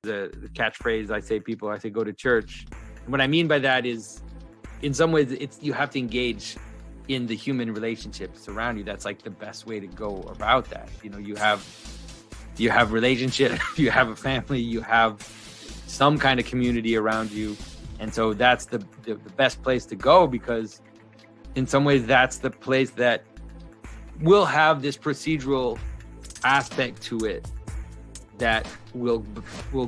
the catchphrase I say go to church. And what I mean by that is, in some ways, you have to engage in the human relationships around you. That's like the best way to go about that. You have relationship, you have a family, you have some kind of community around you. And so that's the best place to go, because in some ways that's the place that will have this procedural aspect to it that will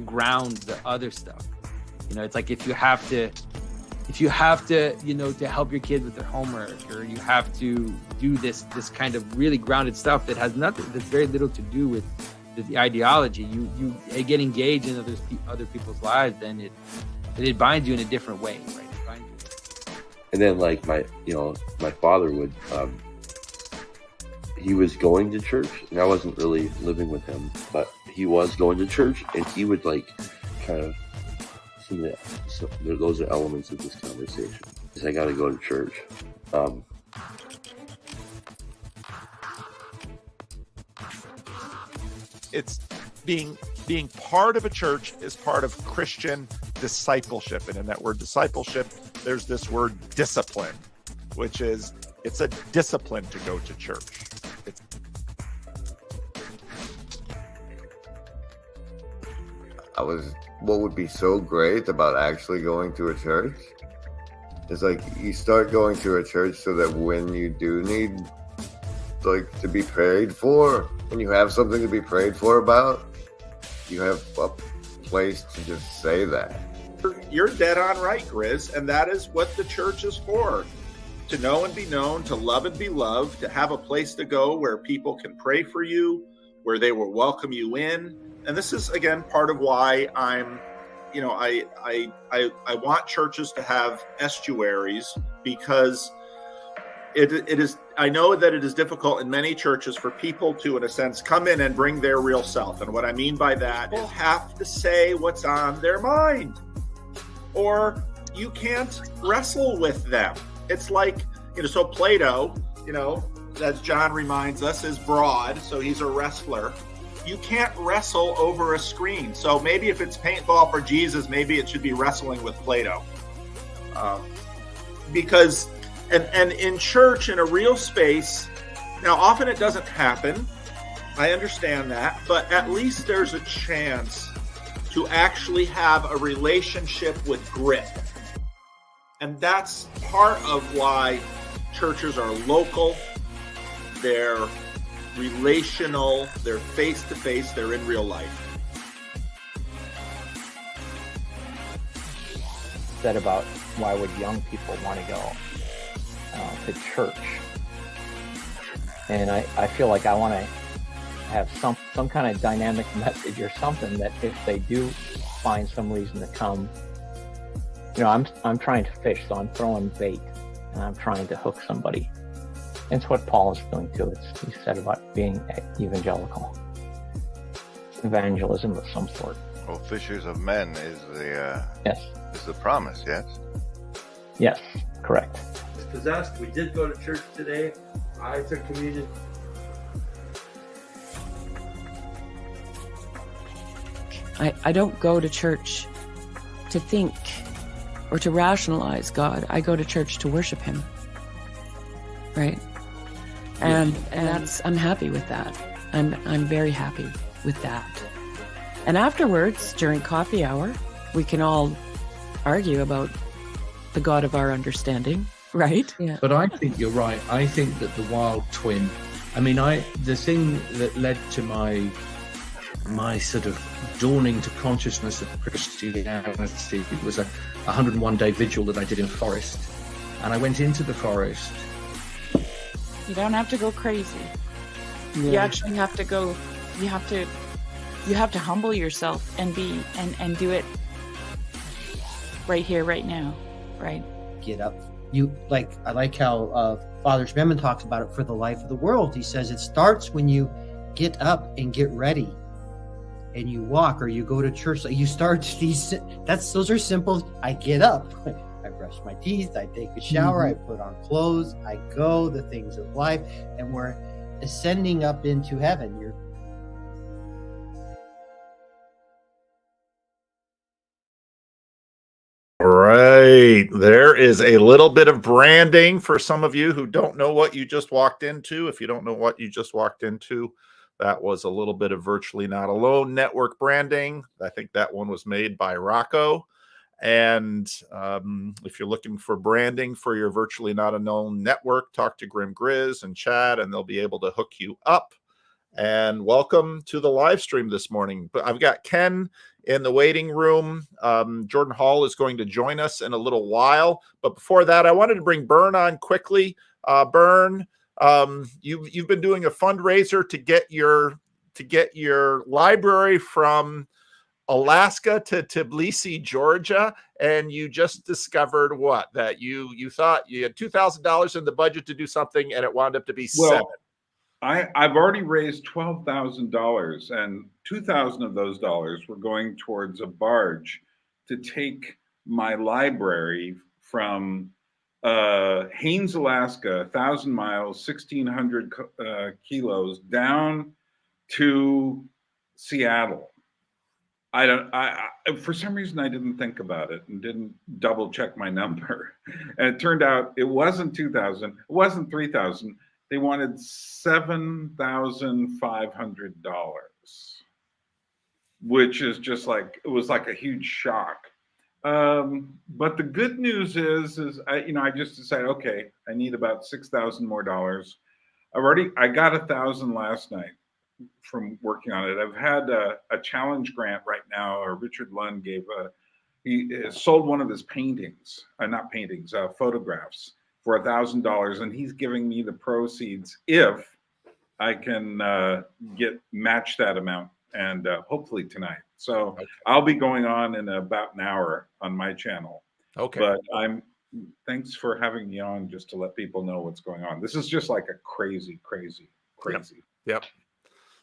ground the other stuff. It's like if you have to to help your kids with their homework, or you have to do this kind of really grounded stuff that has that's very little to do with the ideology. You get engaged in other people's lives, then it binds you in a different way, right? It binds you. And then like my father would, he was going to church, and I wasn't really living with him, but he was going to church, and he would like kind of, those are elements of this conversation. I got to go to church. It's being part of a church is part of Christian discipleship. And in that word discipleship, there's this word discipline, which is, it's a discipline to go to church. What would be so great about actually going to a church is like you start going to a church so that when you do need like to be prayed for, when you have something to be prayed for about, you have a place to just say that. You're dead on right, Grizz, and that is what the church is for. To know and be known, to love and be loved, to have a place to go where people can pray for you, where they will welcome you in. And this is, again, part of why I want churches to have estuaries, because it is, I know that it is difficult in many churches for people to, in a sense, come in and bring their real self. And what I mean by that, people have to say what's on their mind, or you can't wrestle with them. It's like, so Plato, as John reminds us, is broad, so he's a wrestler. You can't wrestle over a screen. So maybe if it's paintball for Jesus, maybe it should be wrestling with Plato. Because, and in church, in a real space, now often it doesn't happen. I understand that, but at least there's a chance to actually have a relationship with grit. And that's part of why churches are local, they're relational, they're face-to-face, they're in real life. Said about why would young people want to go to church, and I feel like I want to have some kind of dynamic message or something that if they do find some reason to come, I'm trying to fish, so I'm throwing bait and I'm trying to hook somebody. It's what Paul is doing too. He said about being evangelical, evangelism of some sort. Well, fishers of men is yes, is the promise. Yes, correct. Possessed. We did go to church today. I took communion. I don't go to church to think or to rationalize God. I go to church to worship Him. Right? And that's, I'm happy with that. I'm very happy with that. And afterwards, during coffee hour, we can all argue about the God of our understanding, right? Yeah. But I think you're right. I think that the wild twin, the thing that led to my sort of dawning to consciousness of Christianity was a 101-day vigil that I did in Forest. And I went into the forest. You don't have to go crazy. Yeah. You actually have to go, you have to humble yourself and do it right here, right now, right? Get up. I like how Father Schmemann talks about it for the life of the world. He says it starts when you get up and get ready and you walk or you go to church. You start those are simple. I get up. I brush my teeth, I take a shower, I put on clothes, I go, the things of life, and we're ascending up into heaven. You're right. There is a little bit of branding for some of you who don't know what you just walked into. If you don't know what you just walked into, that was a little bit of Virtually Not Alone network branding. I think that one was made by Rocco. And if you're looking for branding for your Virtually Not Alone network, talk to Grim Grizz and Chad, and they'll be able to hook you up. And welcome to the live stream this morning. But I've got Ken in the waiting room. Jordan Hall is going to join us in a little while. But before that, I wanted to bring Bern on quickly. Bern, you've been doing a fundraiser to get your library from Alaska to Tbilisi, Georgia, and you just discovered what? That you thought you had $2,000 in the budget to do something, and it wound up to be $7,000. I've already raised $12,000, and $2,000 of those dollars were going towards a barge to take my library from Haines, Alaska, 1,000 miles, 1,600 kilos down to Seattle. For some reason, I didn't think about it and didn't double check my number. And it turned out it wasn't 2,000, it wasn't 3,000. They wanted $7,500, which is just like, it was like a huge shock. But the good news is I just decided, okay, I need about $6,000 more dollars. I got 1,000 last night from working on it. I've had a challenge grant right now. Richard Lund he sold one of his paintings, photographs for $1,000, and he's giving me the proceeds if I can match that amount, and hopefully tonight. So okay. I'll be going on in about an hour on my channel. Okay. But thanks for having me on just to let people know what's going on. This is just like a crazy. Yep.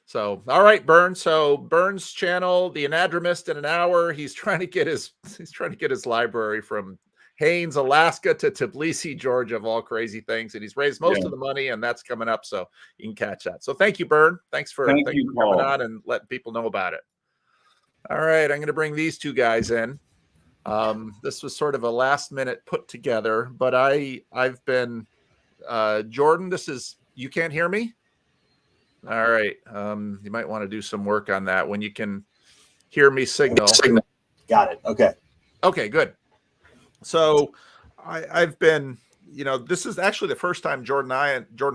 So, all right, Bern. So Bern's channel, The Anadromist, in an hour. He's trying to get his library from Haines, Alaska to Tbilisi, Georgia, of all crazy things. And he's raised most of the money, and that's coming up. So you can catch that. So thank you, Bern. Thanks for coming on and letting people know about it. All right. I'm going to bring these two guys in. This was sort of a last minute put together, but I've been, Jordan, you can't hear me? All right. You might want to do some work on that when you can hear me signal. Got it. Okay. Okay, good. So I've been, this is actually the first time Jordan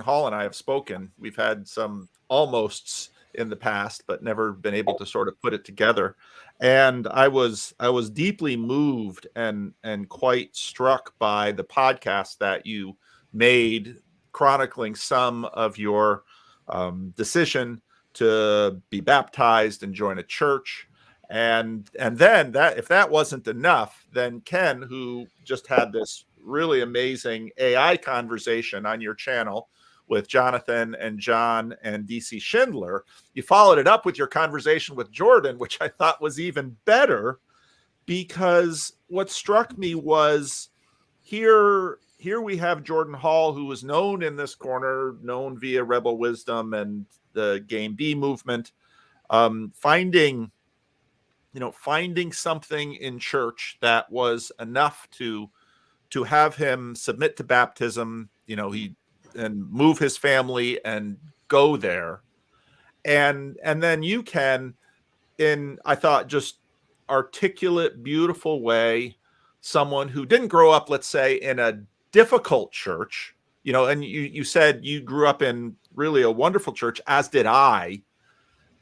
Hall and I have spoken. We've had some almosts in the past, but never been able to sort of put it together. And I was deeply moved and quite struck by the podcast that you made chronicling some of your decision to be baptized and join a church. And then if that wasn't enough, then Ken, who just had this really amazing AI conversation on your channel with Jonathan and John and DC Schindler, you followed it up with your conversation with Jordan, which I thought was even better, because what struck me was here we have Jordan Hall, who was known in this corner, known via Rebel Wisdom and the Game B movement, finding something in church that was enough to have him submit to baptism, and move his family and go there. And then you can, in, I thought, just articulate, beautiful way, someone who didn't grow up, let's say, in a difficult church, and you said you grew up in really a wonderful church, as did I,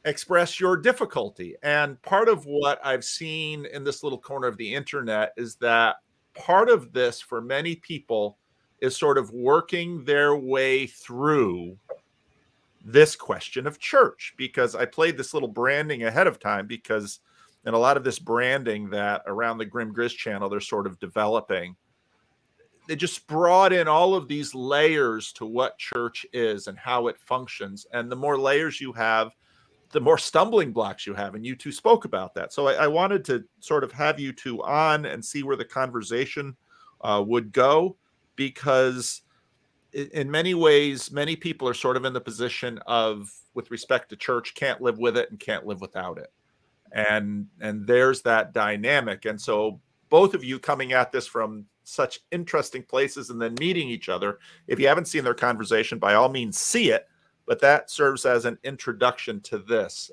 express your difficulty. And part of what I've seen in this little corner of the internet is that part of this for many people is sort of working their way through this question of church, because I played this little branding ahead of time, because in a lot of this branding that around the Grim Grizz channel, they're sort of developing, they just brought in all of these layers to what church is and how it functions. And the more layers you have, the more stumbling blocks you have. And you two spoke about that. So I wanted to sort of have you two on and see where the conversation would go, because in many ways, many people are sort of in the position of, with respect to church, can't live with it and can't live without it. And there's that dynamic. And so both of you coming at this from such interesting places and then meeting each other. If you haven't seen their conversation, by all means, see it. But that serves as an introduction to this.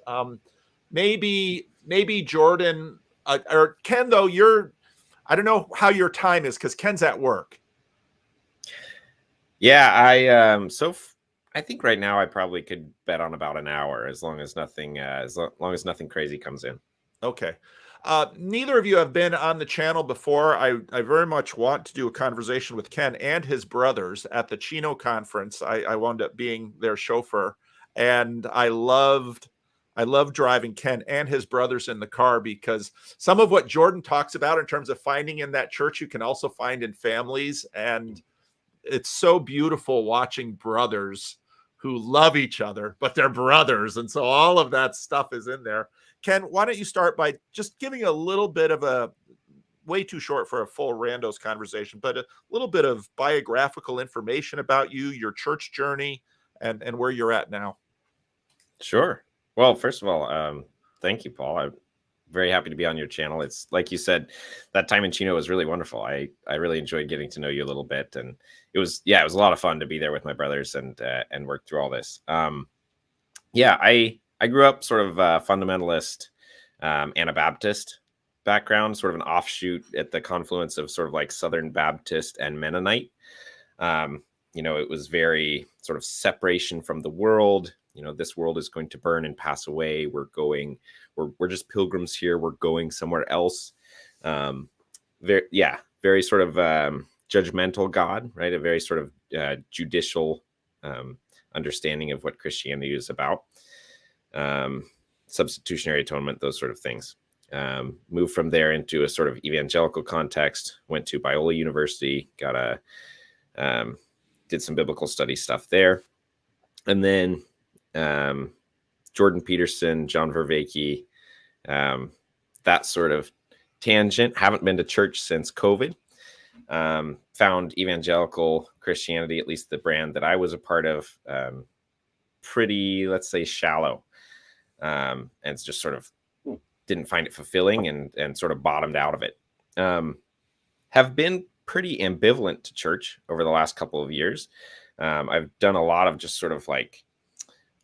Maybe Jordan or Ken, though, I don't know how your time is because Ken's at work. Yeah, I think right now I probably could bet on about an hour, as long as nothing crazy comes in. Okay. Neither of you have been on the channel before. I very much want to do a conversation with Ken and his brothers at the Chino conference. I wound up being their chauffeur, and I loved driving Ken and his brothers in the car, because some of what Jordan talks about in terms of finding in that church, you can also find in families. And it's so beautiful watching brothers who love each other, but they're brothers. And so all of that stuff is in there. Ken, why don't you start by just giving a little bit of a, way too short for a full Randos conversation, but a little bit of biographical information about you, your church journey, and where you're at now. Sure. Well, first of all, thank you, Paul. I'm very happy to be on your channel. It's like you said, that time in Chino was really wonderful. I really enjoyed getting to know you a little bit, and it was a lot of fun to be there with my brothers and work through all this. I grew up sort of fundamentalist, Anabaptist background, sort of an offshoot at the confluence of sort of like Southern Baptist and Mennonite. It was very sort of separation from the world. This world is going to burn and pass away. We're just pilgrims here. We're going somewhere else. Very sort of judgmental God, right? A very sort of judicial understanding of what Christianity is about. Substitutionary atonement, those sort of things. Moved from there into a sort of evangelical context, went to Biola University, did some biblical study stuff there. And then Jordan Peterson, John Vervaeke, that sort of tangent. Haven't been to church since COVID. Found evangelical Christianity, at least the brand that I was a part of, pretty, let's say, shallow. And it's just sort of didn't find it fulfilling and sort of bottomed out of it. Have been pretty ambivalent to church over the last couple of years. I've done a lot of just sort of like,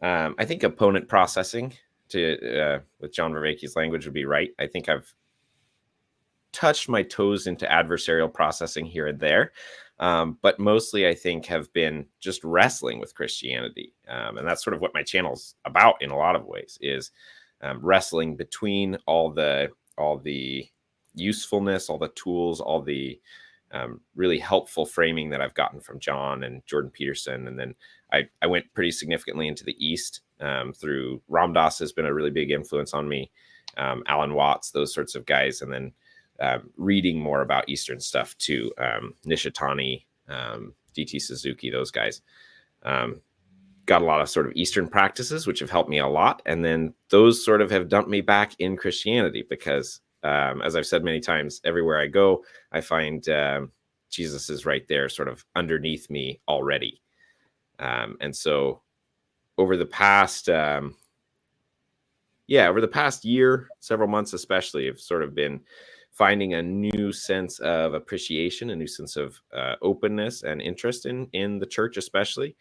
I think opponent processing with John Vervaeke's language would be right. I think I've touched my toes into adversarial processing here and there. But mostly I think have been just wrestling with Christianity. And that's sort of what my channel's about in a lot of ways, is wrestling between all the usefulness, all the tools, all the really helpful framing that I've gotten from John and Jordan Peterson. And then I went pretty significantly into the East through Ram Dass has been a really big influence on me, Alan Watts, those sorts of guys. And then reading more about Eastern stuff too, Nishitani, D.T. Suzuki, those guys. Got a lot of sort of Eastern practices, which have helped me a lot. And then those sort of have dumped me back in Christianity because, as I've said many times, everywhere I go, I find Jesus is right there sort of underneath me already. And so over the past year, several months especially, I've sort of been finding a new sense of appreciation, a new sense of openness and interest in the church, especially.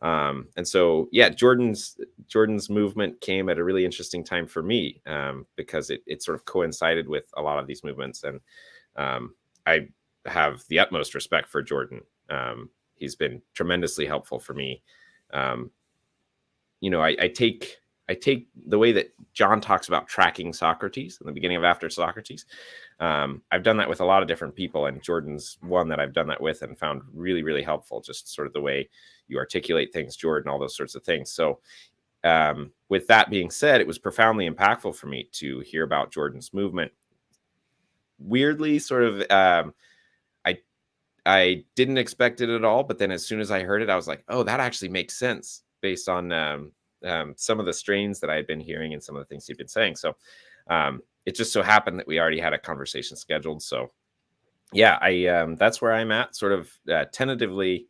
And so, Jordan's movement came at a really interesting time for me because it sort of coincided with a lot of these movements. And I have the utmost respect for Jordan. He's been tremendously helpful for me. I take the way that John talks about tracking Socrates in the beginning of After Socrates. I've done that with a lot of different people, and Jordan's one that I've done that with and found really, really helpful. Just sort of the way you articulate things, Jordan, all those sorts of things. So with that being said, it was profoundly impactful for me to hear about Jordan's movement. Weirdly, sort of, I didn't expect it at all, but then as soon as I heard it, I was like, oh, that actually makes sense based on some of the strains that I had been hearing and some of the things he'd been saying. So it just so happened that we already had a conversation scheduled. So that's where I'm at, sort of tentatively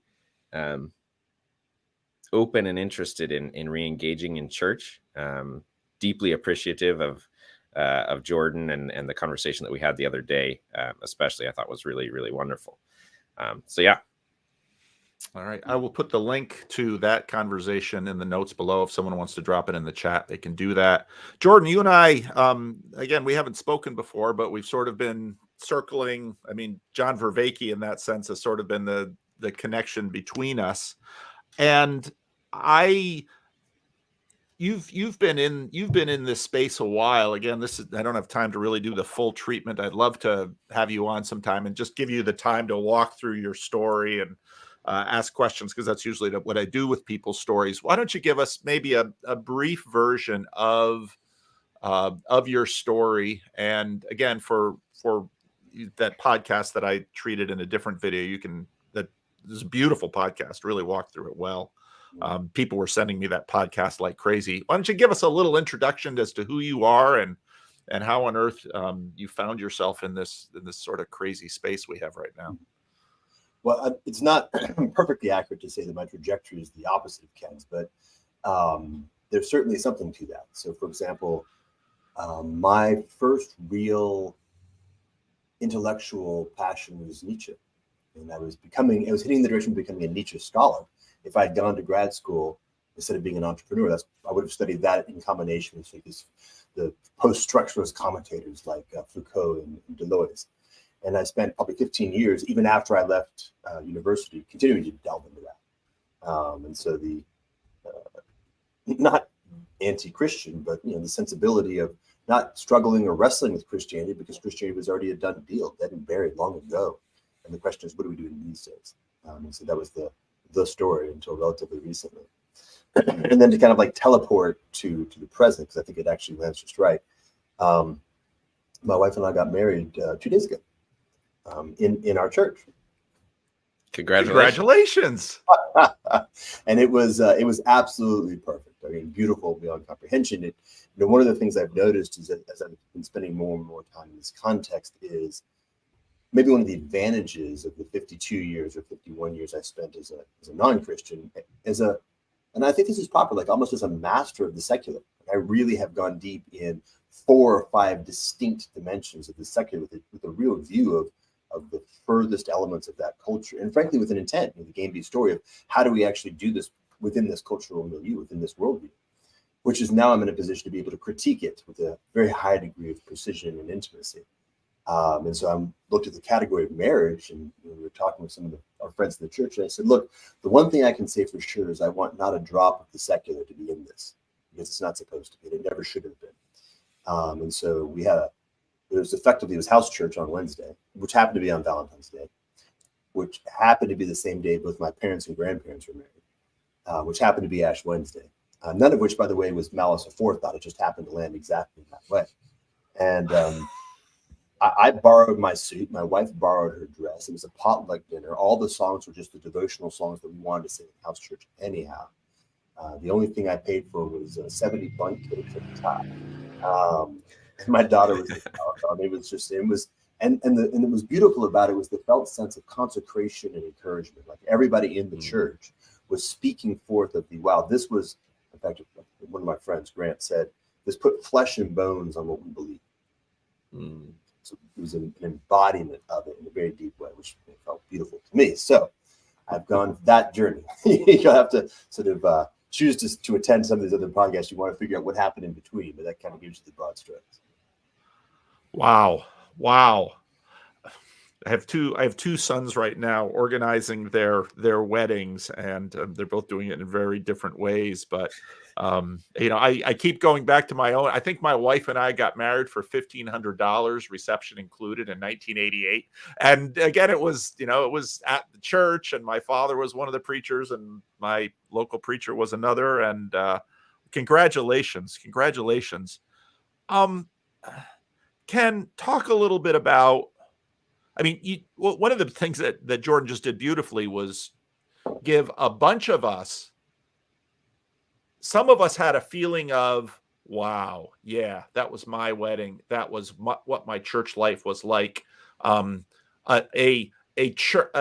open and interested in re-engaging in church, deeply appreciative of of Jordan and the conversation that we had the other day, especially, I thought was really, really wonderful. So yeah. All right. I will put the link to that conversation in the notes below. If someone wants to drop it in the chat, they can do that. Jordan, you and I, again, we haven't spoken before, but we've sort of been circling. I mean, John Vervaeke in that sense has sort of been the connection between us. And you've been in this space a while. Again, I don't have time to really do the full treatment. I'd love to have you on sometime and just give you the time to walk through your story and ask questions, because that's usually what I do with people's stories. Why don't you give us maybe a brief version of your story? And again, for that podcast that I treated in a different video, this is a beautiful podcast, really walked through it well. People were sending me that podcast like crazy. Why don't you give us a little introduction as to who you are and how on earth you found yourself in this sort of crazy space we have right now? Well, it's not perfectly accurate to say that my trajectory is the opposite of Ken's, but there's certainly something to that. So, for example, my first real intellectual passion was Nietzsche, and I was hitting the direction of becoming a Nietzsche scholar. If I had gone to grad school instead of being an entrepreneur, I would have studied that in combination with the post-structuralist commentators like Foucault and Deleuze. And I spent probably 15 years, even after I left university, continuing to delve into that. And so not anti-Christian, but the sensibility of not struggling or wrestling with Christianity, because Christianity was already a done deal, dead and buried long ago. And the question is, what do we do in these days? And so that was the story until relatively recently. And then to kind of like teleport to the present, because I think it actually lands just right. My wife and I got married 2 days ago. In our church. Congratulations. And it was absolutely perfect. I mean, beautiful beyond comprehension. One of the things I've noticed is that as I've been spending more and more time in this context is maybe one of the advantages of the 52 years or 51 years I spent as a non-Christian, and I think this is proper, like almost as a master of the secular. I really have gone deep in 4 or 5 distinct dimensions of the secular with a real view of the furthest elements of that culture, and frankly with an intent, the Game Beat story of how do we actually do this within this cultural milieu, within this worldview, which is now I'm in a position to be able to critique it with a very high degree of precision and intimacy. And so I looked at the category of marriage, and we were talking with some of our friends in the church, and I said, look, the one thing I can say for sure is I want not a drop of the secular to be in this, because it's not supposed to be. It never should have been. And so it was house church on Wednesday, which happened to be on Valentine's Day, which happened to be the same day both my parents and grandparents were married, which happened to be Ash Wednesday. None of which, by the way, was malice aforethought. It just happened to land exactly that way. And I borrowed my suit. My wife borrowed her dress. It was a potluck dinner. All the songs were just the devotional songs that we wanted to sing in house church anyhow. The only thing I paid for was 70 bunk cakes at the top. And my daughter was and it was beautiful about it was the felt sense of consecration and encouragement. Like everybody in the church was speaking forth of this was, in fact, one of my friends, Grant, said, this put flesh and bones on what we believe. So it was an embodiment of it in a very deep way, which felt beautiful to me. So I've gone that journey. You'll have to sort of choose to attend some of these other podcasts. You want to figure out what happened in between, but that kind of gives you the broad strokes. Wow. I have two sons right now organizing their weddings, and they're both doing it in very different ways. But I keep going back to my own. I think my wife and I got married for $1,500, reception included, in 1988. And again, it was at the church, and my father was one of the preachers, and my local preacher was another. And congratulations. Ken, talk a little bit about. I mean, one of the things that Jordan just did beautifully was give a bunch of us. Some of us had a feeling of, wow, yeah, that was my wedding. That was what my church life was like. A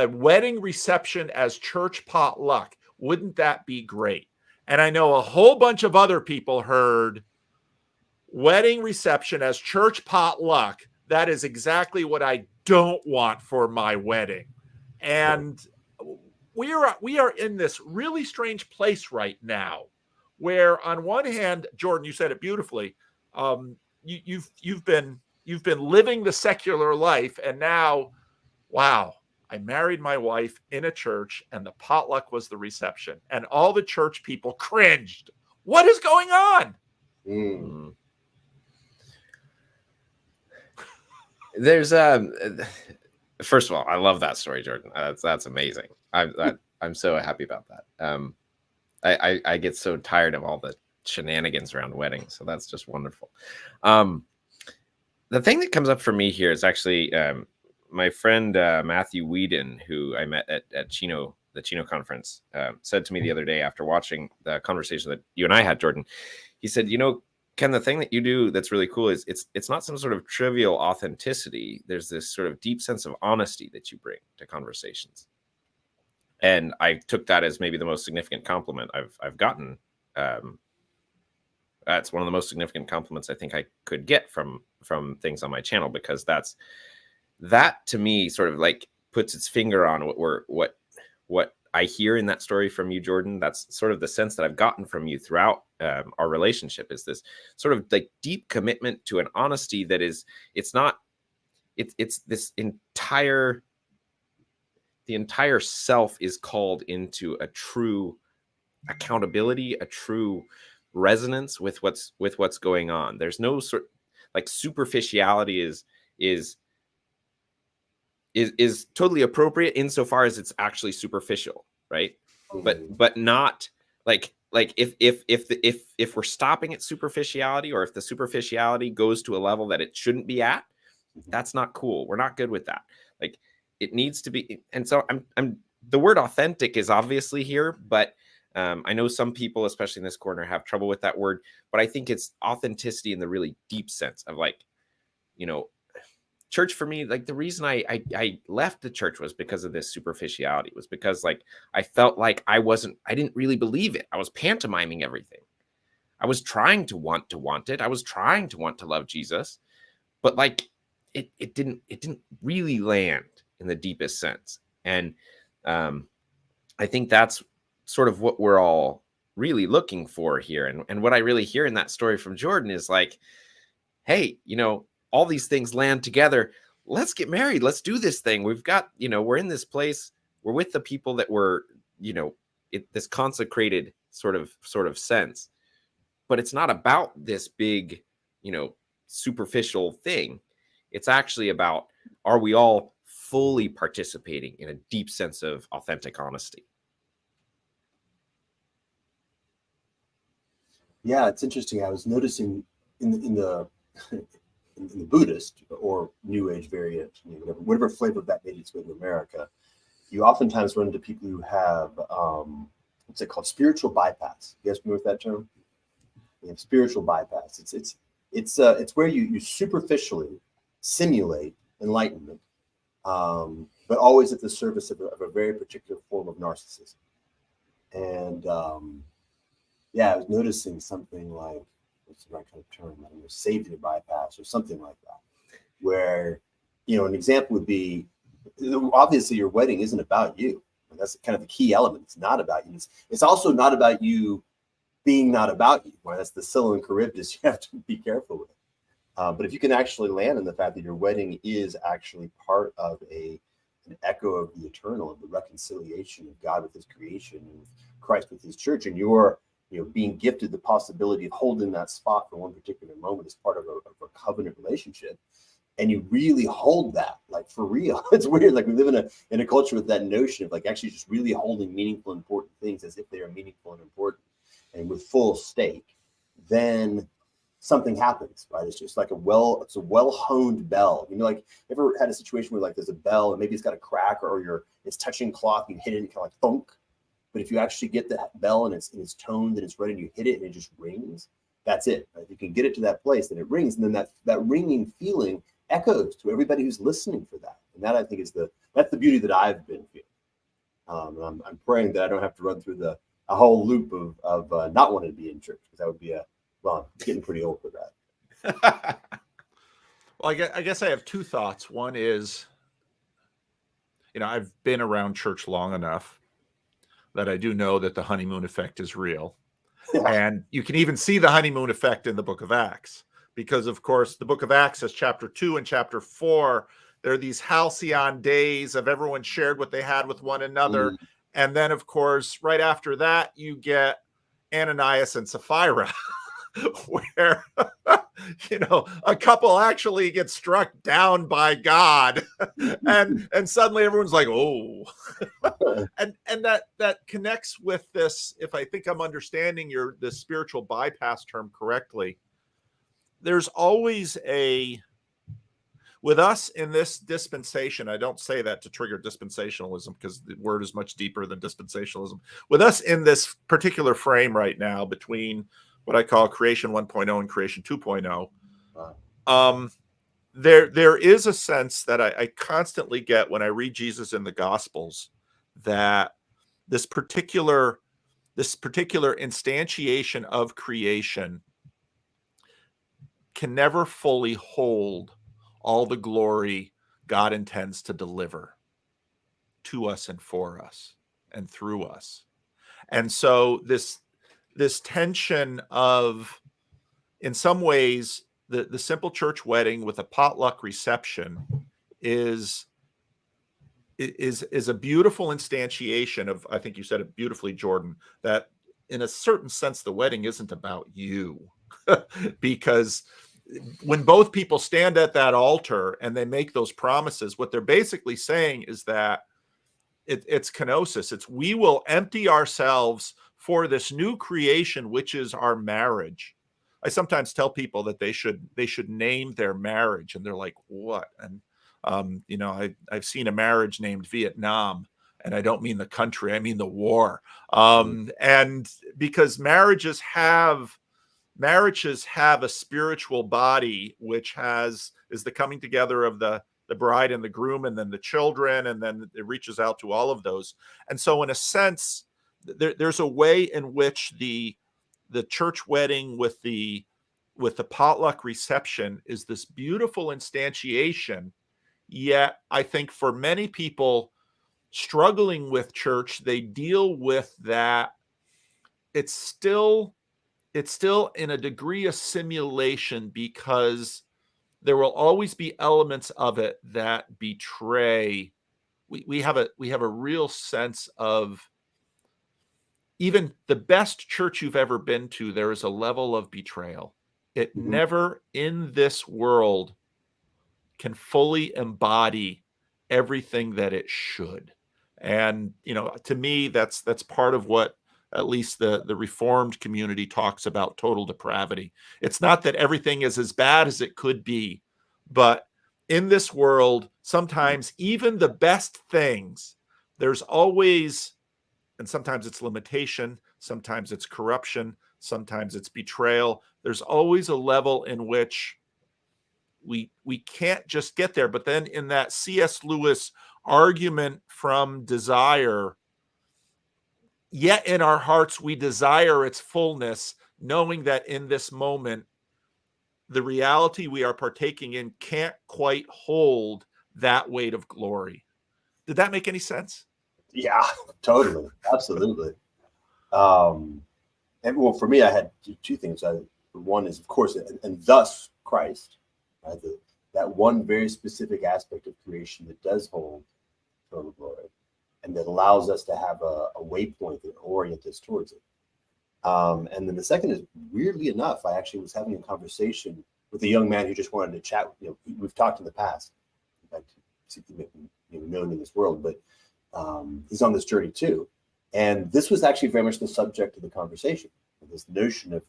wedding reception as church potluck. Wouldn't that be great? And I know a whole bunch of other people heard, wedding reception as church potluck, that is exactly what I don't want for my wedding. And we are in this really strange place right now, where on one hand, Jordan, you said it beautifully. You've been living the secular life, and now, wow, I married my wife in a church, and the potluck was the reception, and all the church people cringed. What is going on? There's first of all, I love that story, Jordan. That's amazing. I'm so happy about that. I get so tired of all the shenanigans around weddings, so that's just wonderful. The thing that comes up for me here is actually my friend Matthew Whedon, who I met at the Chino conference, said to me the other day after watching the conversation that you and I had, Jordan. He said, Ken, the thing that you do that's really cool is it's not some sort of trivial authenticity. There's this sort of deep sense of honesty that you bring to conversations. And I took that as maybe the most significant compliment I've gotten. That's one of the most significant compliments I think I could get from things on my channel, because that to me sort of like puts its finger on what I hear in that story from you, Jordan. That's sort of the sense that I've gotten from you throughout our relationship, is this sort of like deep commitment to an honesty that is, it's this entire, the entire self is called into a true accountability, a true resonance with what's going on. There's no sort like superficiality is totally appropriate insofar as it's actually superficial, right? But not like if we're stopping at superficiality, or if the superficiality goes to a level that it shouldn't be at, that's not cool. We're not good with that. Like, it needs to be. And so I'm the word authentic is obviously here, but I know some people, especially in this corner, have trouble with that word, but I think it's authenticity in the really deep sense of, like, church for me, like the reason I left the church was because of this superficiality. It was because, like, I felt like I didn't really believe it. I was pantomiming everything. I was trying to want it. I was trying to want to love Jesus, but like it didn't really land in the deepest sense. And I think that's sort of what we're all really looking for here. And what I really hear in that story from Jordan is like, hey, all these things land together. Let's get married. Let's do this thing. We've got, we're in this place. We're with the people that we're, this consecrated sort of sense. But it's not about this big, superficial thing. It's actually about, are we all fully participating in a deep sense of authentic honesty? Yeah, it's interesting. I was noticing in the Buddhist or New Age variant, whatever flavor that made its way to America, you oftentimes run into people who have what's it called, spiritual bypass. You guys familiar with that term? You have spiritual bypass. It's where you superficially simulate enlightenment, but always at the service of a very particular form of narcissism. And yeah, I was noticing something like, what's the right kind of term? I don't know, savior bypass or something like that, where, an example would be, obviously your wedding isn't about you. And that's kind of the key element. It's not about you. It's also not about you being not about you. Right? That's the Scylla and Charybdis you have to be careful with. But if you can actually land in the fact that your wedding is actually part of an echo of the eternal, of the reconciliation of God with his creation and with Christ with his church, and you're being gifted the possibility of holding that spot for one particular moment as part of a covenant relationship, and you really hold that, like, for real. It's weird. Like, we live in a culture with that notion of, like, actually just really holding meaningful, important things as if they are meaningful and important and with full stake. Then something happens, right? It's just like it's a well-honed bell. Like, ever had a situation where, like, there's a bell and maybe it's got a crack, or it's touching cloth and you hit it and kind of like thunk. But if you actually get that bell and it's toned and it's ready and you hit it and it just rings, that's it. Right? If you can get it to that place, then it rings. And then that ringing feeling echoes to everybody who's listening for that. And that, I think, that's the beauty that I've been feeling. And I'm praying that I don't have to run through a whole loop of not wanting to be in church, because that would be I'm getting pretty old for that. Well, I guess I have two thoughts. One is, I've been around church long enough that I do know that the honeymoon effect is real. And you can even see the honeymoon effect in the book of Acts, because, of course, the book of Acts is chapter 2 and chapter 4. There are these halcyon days of everyone shared what they had with one another. And then, of course, right after that, you get Ananias and Sapphira, where a couple actually gets struck down by God, and suddenly everyone's like, oh. and that connects with this. If I think I'm understanding the spiritual bypass term correctly, there's always with us in this dispensation. I don't say that to trigger dispensationalism, because the word is much deeper than dispensationalism. With us in this particular frame right now, between what I call creation 1.0 and creation 2.0, there is a sense that I constantly get when I read Jesus in the Gospels, that this particular instantiation of creation can never fully hold all the glory God intends to deliver to us and for us and through us. And so this tension of, in some ways, the simple church wedding with a potluck reception is a beautiful instantiation of, I think you said it beautifully, Jordan, that in a certain sense, the wedding isn't about you. Because when both people stand at that altar and they make those promises, what they're basically saying is that it's kenosis. It's, we will empty ourselves for this new creation, which is our marriage. I sometimes tell people that they should name their marriage, and they're like, what? And I've seen a marriage named Vietnam, and I don't mean the country, I mean the war. And because marriages have a spiritual body, which is the coming together of the bride and the groom, and then the children, and then it reaches out to all of those. And so in a sense, there's a way in which the church wedding with the potluck reception is this beautiful instantiation. Yet I think for many people struggling with church, they deal with that. It's still in a degree of simulation, because there will always be elements of it that betray. We have a real sense of, even the best church you've ever been to, there is a level of betrayal. It never in this world can fully embody everything that it should. And, to me, that's part of what at least the Reformed community talks about total depravity. It's not that everything is as bad as it could be, but in this world, sometimes even the best things, there's always, and sometimes it's limitation, sometimes it's corruption, sometimes it's betrayal. There's always a level in which we can't just get there. But then in that C.S. Lewis argument from desire, yet in our hearts we desire its fullness, knowing that in this moment the reality we are partaking in can't quite hold that weight of glory. Did that make any sense? Yeah, totally. Absolutely. And well, for me, I had two things. One is, of course, and thus Christ, right? That one very specific aspect of creation that does hold total glory, and that allows us to have a waypoint that orient us towards it. And then the second is, weirdly enough, I actually was having a conversation with a young man who just wanted to chat. We've talked in the past, in fact, known in this world, but he's on this journey too. And this was actually very much the subject of the conversation. This notion of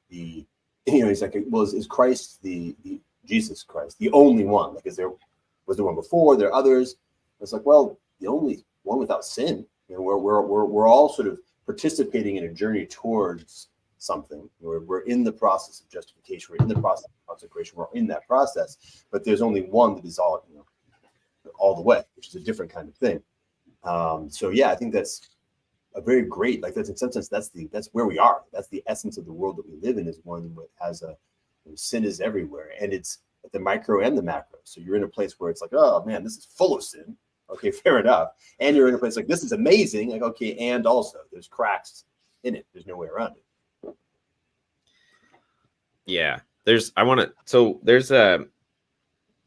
he's like, well, is Christ the Jesus Christ the only one? Like, was there one before? There are others. It's like, well, the only one without sin. We're all sort of participating in a journey towards something. We're in the process of justification. We're in the process of consecration. We're in that process, but there's only one that is all the way, which is a different kind of thing. So yeah, I think that's a very great, like, that's in some sense, that's where we are. That's the essence of the world that we live in, is one that has Sin is everywhere, and it's the micro and the macro. So you're in a place where it's like, oh man, this is full of sin. Okay, fair enough. And you're in a place like, this is amazing. Like, okay, and also there's cracks in it. There's no way around it. Yeah, I want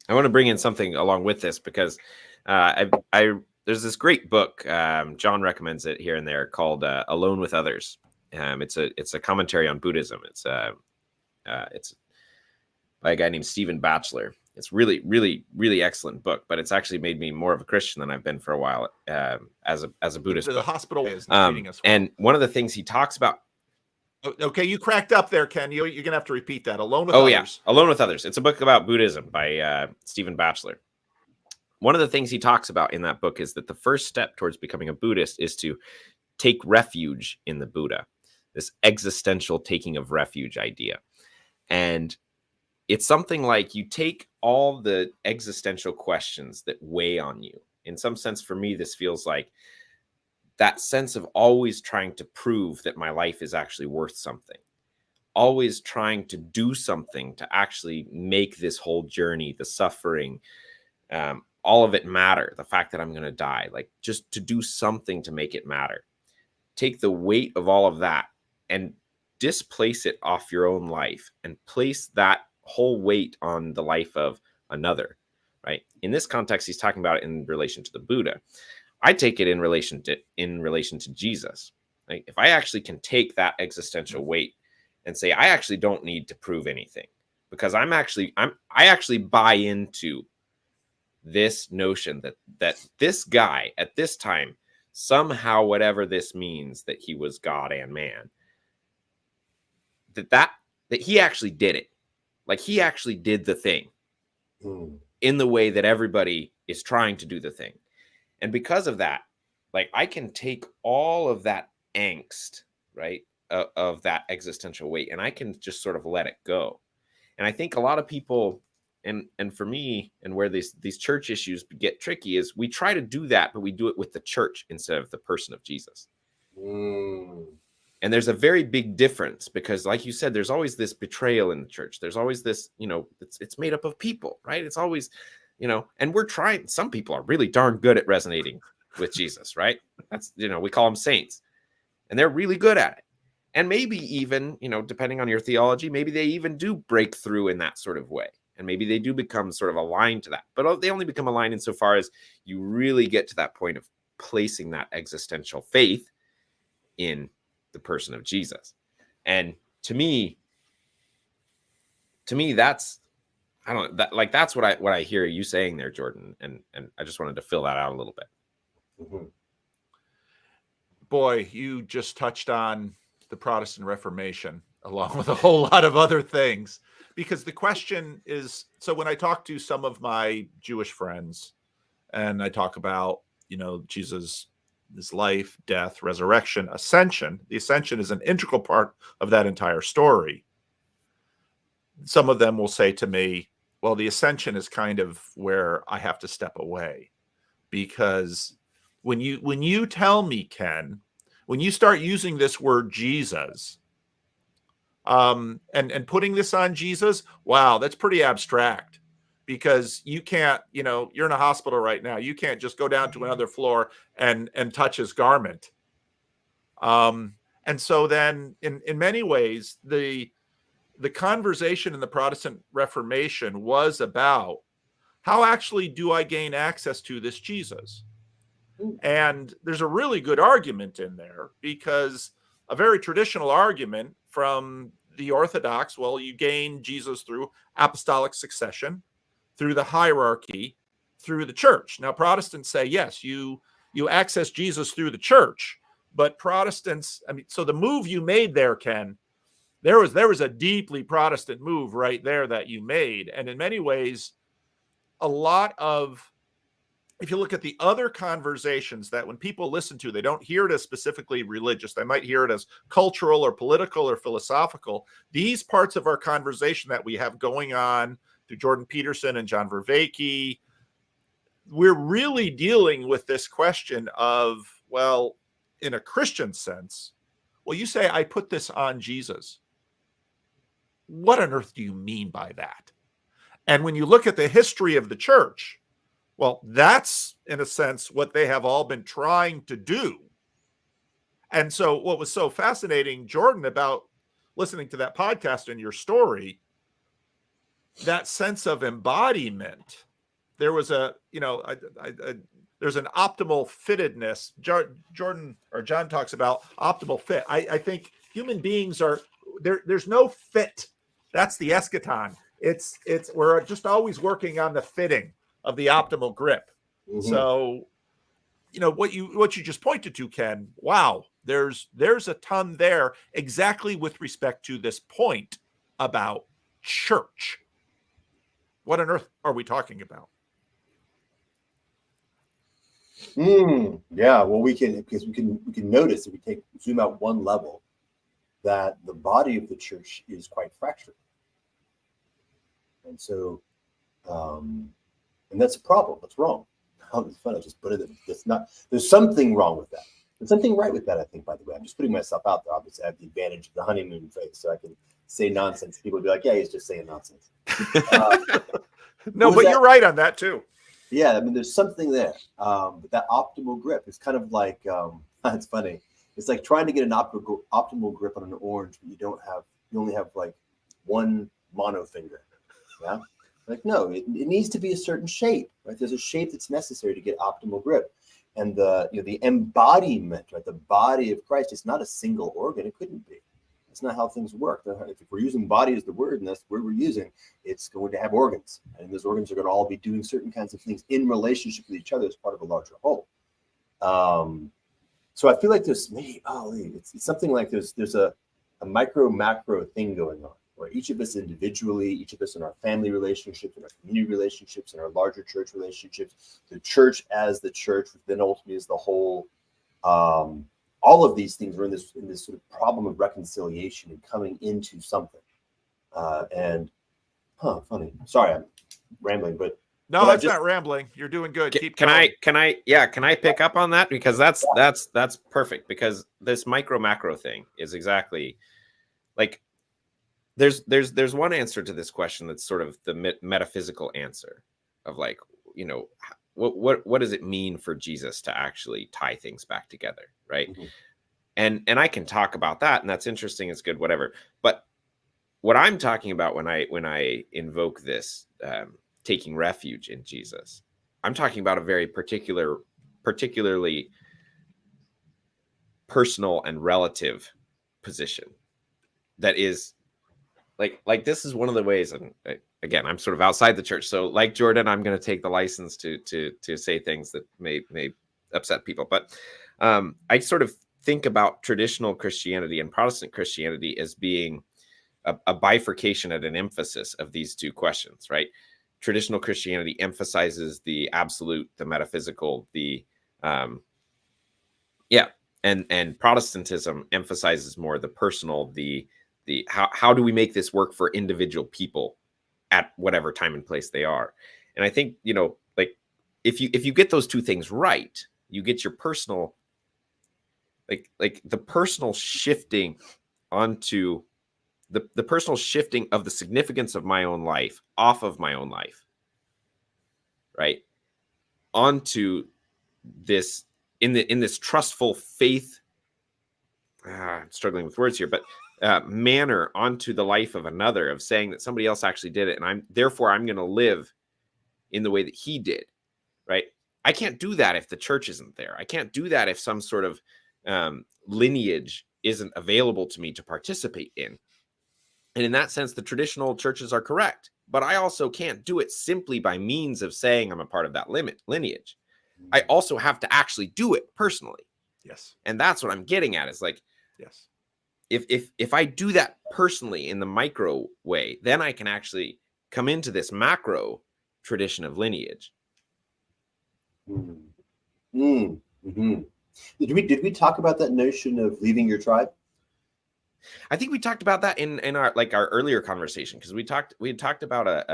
to bring in something along with this, because there's this great book, John recommends it here and there, called Alone with Others. It's a commentary on Buddhism. It's by a guy named Stephen Batchelor. It's really, really, really excellent book, but it's actually made me more of a Christian than I've been for a while as a Buddhist. The hospital is not treating us well. And one of the things he talks about. Okay, you cracked up there, Ken. You're going to have to repeat that. Alone with Others. Yeah, Alone with Others. It's a book about Buddhism by Stephen Batchelor. One of the things he talks about in that book is that the first step towards becoming a Buddhist is to take refuge in the Buddha, this existential taking of refuge idea. And it's something like you take all the existential questions that weigh on you. In some sense, for me, this feels like that sense of always trying to prove that my life is actually worth something, always trying to do something to actually make this whole journey, the suffering, all of it matter. The fact that I'm going to die, like just to do something to make it matter. Take the weight of all of that and displace it off your own life and place that whole weight on the life of another, right? In this context, he's talking about it in relation to the Buddha. I take it in relation to Jesus. Like, if I actually can take that existential weight and say, I actually don't need to prove anything, because I actually buy into this notion that this guy at this time, somehow, whatever this means, that he was God and man, that he actually did it. Like, he actually did the thing in the way that everybody is trying to do the thing. And because of that, like, I can take all of that angst, right, of that existential weight, and I can just sort of let it go. And I think a lot of people, and for me, and where these church issues get tricky, is we try to do that, but we do it with the church instead of the person of Jesus. And there's a very big difference, because, like you said, there's always this betrayal in the church. There's always this, it's made up of people, right? It's always, and we're trying. Some people are really darn good at resonating with Jesus, right? That's, we call them saints, and they're really good at it. And maybe even, depending on your theology, maybe they even do break through in that sort of way. And maybe they do become sort of aligned to that. But they only become aligned insofar as you really get to that point of placing that existential faith in the person of Jesus. And to me, that's, I don't know, that, like, that's what I hear you saying there, Jordan. And I just wanted to fill that out a little bit. Boy, you just touched on the Protestant Reformation along with a whole lot of other things, because the question is, so when I talk to some of my Jewish friends and I talk about, Jesus, his life, death, resurrection, ascension, the ascension is an integral part of that entire story. Some of them will say to me, well, the ascension is kind of where I have to step away, because when you tell me, Ken, when you start using this word Jesus, and putting this on Jesus, wow, that's pretty abstract, because you can't, you're in a hospital right now. You can't just go down to another floor and touch his garment. And so then in many ways, the conversation in the Protestant Reformation was about, how actually do I gain access to this Jesus? And there's a really good argument in there, because a very traditional argument from the Orthodox, well, you gain Jesus through apostolic succession, through the hierarchy, through the church. Now, Protestants say, yes, you access Jesus through the church, but Protestants, so the move you made there, Ken, there was a deeply Protestant move right there that you made. And in many ways, a lot of, if you look at the other conversations that when people listen to, they don't hear it as specifically religious. They might hear it as cultural or political or philosophical. These parts of our conversation that we have going on through Jordan Peterson and John Vervaeke, we're really dealing with this question of, well, in a Christian sense, well, you say, I put this on Jesus. what on earth do you mean by that? And when you look at the history of the church, well, that's in a sense what they have all been trying to do. And so what was so fascinating, Jordan, about listening to that podcast and your story, that sense of embodiment, there was a, there's an optimal fittedness. Jordan or John talks about optimal fit. I think human beings are there's no fit. That's the eschaton. It's we're just always working on the fitting of the optimal grip. Mm-hmm. So, what you just pointed to, Ken, wow, there's a ton there exactly with respect to this point about church. What on earth are we talking about? Yeah, well, we can notice if we zoom out one level that the body of the church is quite fractured, and so, and that's a problem. That's wrong. It's fun. I just put it. It's not. There's something wrong with that. There's something right with that. I think. By the way, I'm just putting myself out there. Obviously, I have the advantage of the honeymoon phase, so I can say nonsense. People will be like, "Yeah, he's just saying nonsense." No, but you're right on that too. Yeah, I mean, there's something there. But that optimal grip is kind of like, it's funny. It's like trying to get an optimal grip on an orange, but you only have like one mono finger. Yeah. Like, no, it needs to be a certain shape, right? There's a shape that's necessary to get optimal grip. And the embodiment, right? The body of Christ is not a single organ. It couldn't be. That's not how things work. If we're using body as the word, and that's the word we're using, it's going to have organs. And those organs are going to all be doing certain kinds of things in relationship with each other as part of a larger whole. So I feel like there's it's something like there's a micro macro thing going on, where each of us individually, each of us in our family relationships, in our community relationships, in our larger church relationships, the church as the church, which then ultimately is the whole. All of these things are in this sort of problem of reconciliation and coming into something. Funny. Sorry, I'm rambling, but no, that's not rambling. You're doing good. Keep going. Can I pick up on that, because that's perfect, because this micro macro thing is exactly like there's one answer to this question that's sort of the metaphysical answer of like, what does it mean for Jesus to actually tie things back together, right? Mm-hmm. And I can talk about that, and that's interesting, it's good, whatever. But what I'm talking about when I invoke this taking refuge in Jesus, I'm talking about a very particularly personal and relative position that is like this is one of the ways, and again, I'm sort of outside the church, so like Jordan, I'm going to take the license to say things that may upset people, but I sort of think about traditional Christianity and Protestant Christianity as being a bifurcation and an emphasis of these two questions, right? Traditional Christianity emphasizes the absolute, the metaphysical, and Protestantism emphasizes more the personal, the how do we make this work for individual people at whatever time and place they are. And I think, like if you get those two things right, you get your personal, like the personal shifting onto the personal shifting of the significance of my own life off of my own life, right? Onto this in this trustful faith, I'm struggling with words here, but manner onto the life of another, of saying that somebody else actually did it, and I'm going to live in the way that he did, right? I can't do that if the church isn't there. I can't do that if some sort of lineage isn't available to me to participate in. And in that sense, the traditional churches are correct, but I also can't do it simply by means of saying I'm a part of that lineage. I also have to actually do it personally. Yes. And that's what I'm getting at, is like, yes, if I do that personally in the micro way, then I can actually come into this macro tradition of lineage. Mm-hmm. Did we talk about that notion of leaving your tribe? I think we talked about that in our earlier conversation, because we had talked about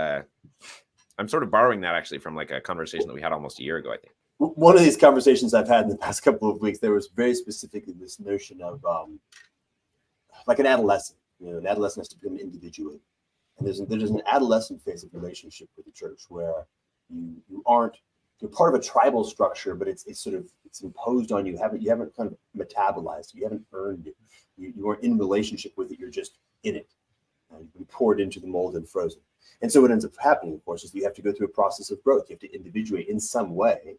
I'm sort of borrowing that actually from like a conversation that we had almost a year ago, I think. One of these conversations I've had in the past couple of weeks, there was very specifically this notion of like an adolescent, An adolescent has to become individuated. And there's an adolescent phase of relationship with the church where you aren't, you're part of a tribal structure, but it's imposed on you. You haven't kind of metabolized it. You haven't earned it. You aren't in relationship with it. You're just in it. You've been poured into the mold and frozen. And so what ends up happening, of course, is you have to go through a process of growth. You have to individuate in some way.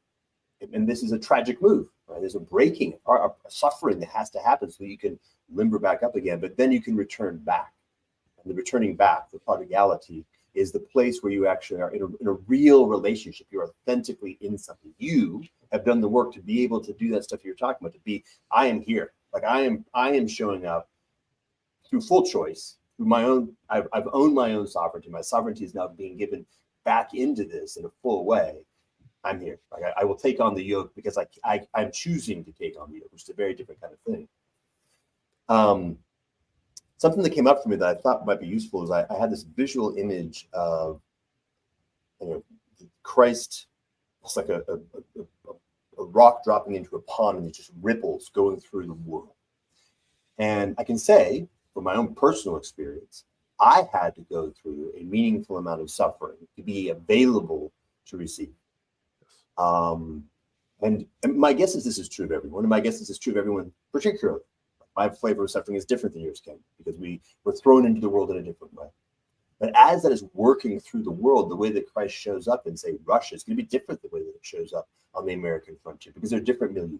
And this is a tragic move. Right? There's a breaking, a suffering that has to happen so that you can limber back up again. But then you can return back. And the returning back, the prodigality, is the place where you actually are in a real relationship. You're authentically in something. You have done the work to be able to do that stuff you're talking about, I am here. Like I am showing up through full choice, through my own, I've owned my own sovereignty. My sovereignty is now being given back into this in a full way. I'm here. Like I will take on the yoke because I'm choosing to take on the yoke, which is a very different kind of thing. Something that came up for me that I thought might be useful is I had this visual image of Christ. It's like a rock dropping into a pond and it just ripples going through the world. And I can say, from my own personal experience, I had to go through a meaningful amount of suffering to be available to receive. And my guess is this is true of everyone. And my guess is this is true of everyone particularly. My flavor of suffering is different than yours, Ken, because we were thrown into the world in a different way. But as that is working through the world, the way that Christ shows up in, say, Russia is going to be different the way that it shows up on the American frontier, because they're different milieu.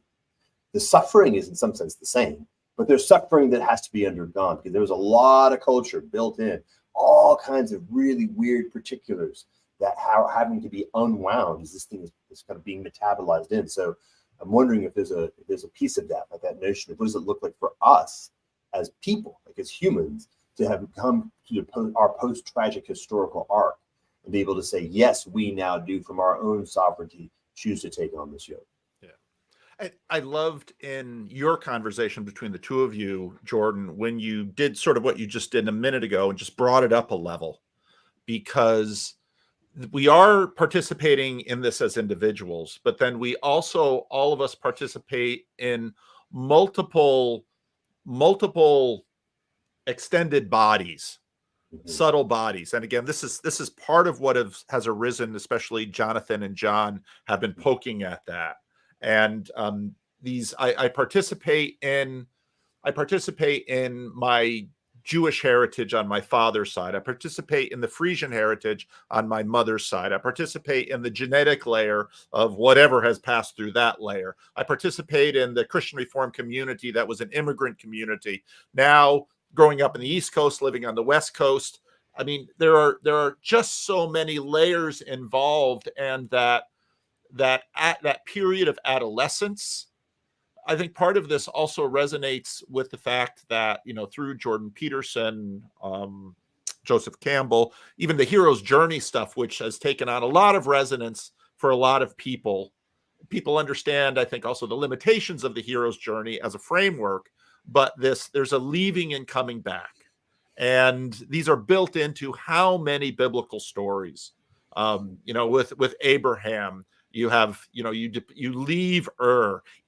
The suffering is in some sense the same, but there's suffering that has to be undergone because there was a lot of culture built in, all kinds of really weird particulars that are having to be unwound as this thing is kind of being metabolized in. So I'm wondering if there's a piece of that, like that notion of what does it look like for us as people, like as humans, to have come to our post-tragic historical arc and be able to say, yes, we now do from our own sovereignty choose to take on this yoke. Yeah. I loved in your conversation between the two of you, Jordan, when you did sort of what you just did a minute ago and just brought it up a level, because we are participating in this as individuals, but then we also, all of us participate in multiple extended bodies, subtle bodies. And again, this is part of what has arisen, especially Jonathan and John have been poking at that. And I participate in my Jewish heritage on my father's side. I participate in the Frisian heritage on my mother's side. I participate in the genetic layer of whatever has passed through that layer. I participate in the Christian Reformed community that was an immigrant community. Now, growing up in the East Coast, living on the West Coast, I mean, there are just so many layers involved, and that period of adolescence, I think part of this also resonates with the fact that, through Jordan Peterson, Joseph Campbell, even the hero's journey stuff, which has taken on a lot of resonance for a lot of people. People understand, I think, also the limitations of the hero's journey as a framework, but there's a leaving and coming back. And these are built into how many biblical stories, with Abraham. You have, you leave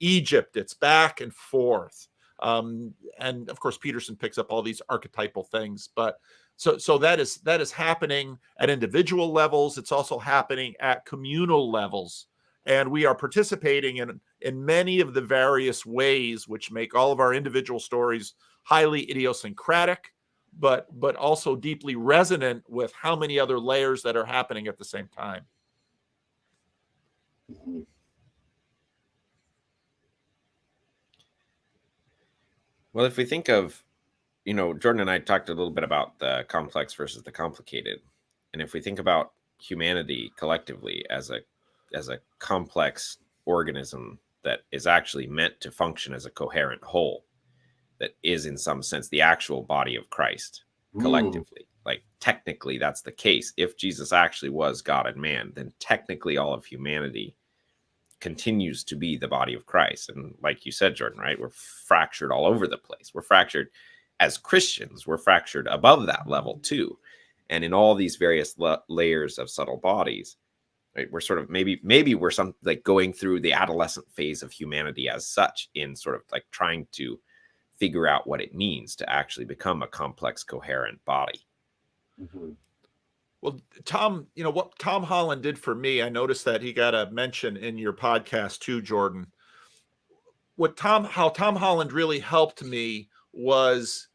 Egypt, it's back and forth. And of course, Peterson picks up all these archetypal things, but so that is happening at individual levels. It's also happening at communal levels. And we are participating in many of the various ways which make all of our individual stories highly idiosyncratic, but also deeply resonant with how many other layers that are happening at the same time. Well, if we think of, Jordan and I talked a little bit about the complex versus the complicated. And if we think about humanity collectively as a complex organism that is actually meant to function as a coherent whole, that is in some sense the actual body of Christ collectively. Like technically that's the case. If Jesus actually was God and man, then technically all of humanity continues to be the body of Christ. And like you said, Jordan, right? We're fractured all over the place. We're fractured as Christians. We're fractured above that level too. And in all these various layers of subtle bodies, right? We're sort of maybe we're going through the adolescent phase of humanity as such, in sort of like trying to figure out what it means to actually become a complex, coherent body. Mm-hmm. Well, Tom, what Tom Holland did for me, I noticed that he got a mention in your podcast too, Jordan. How Tom Holland really helped me was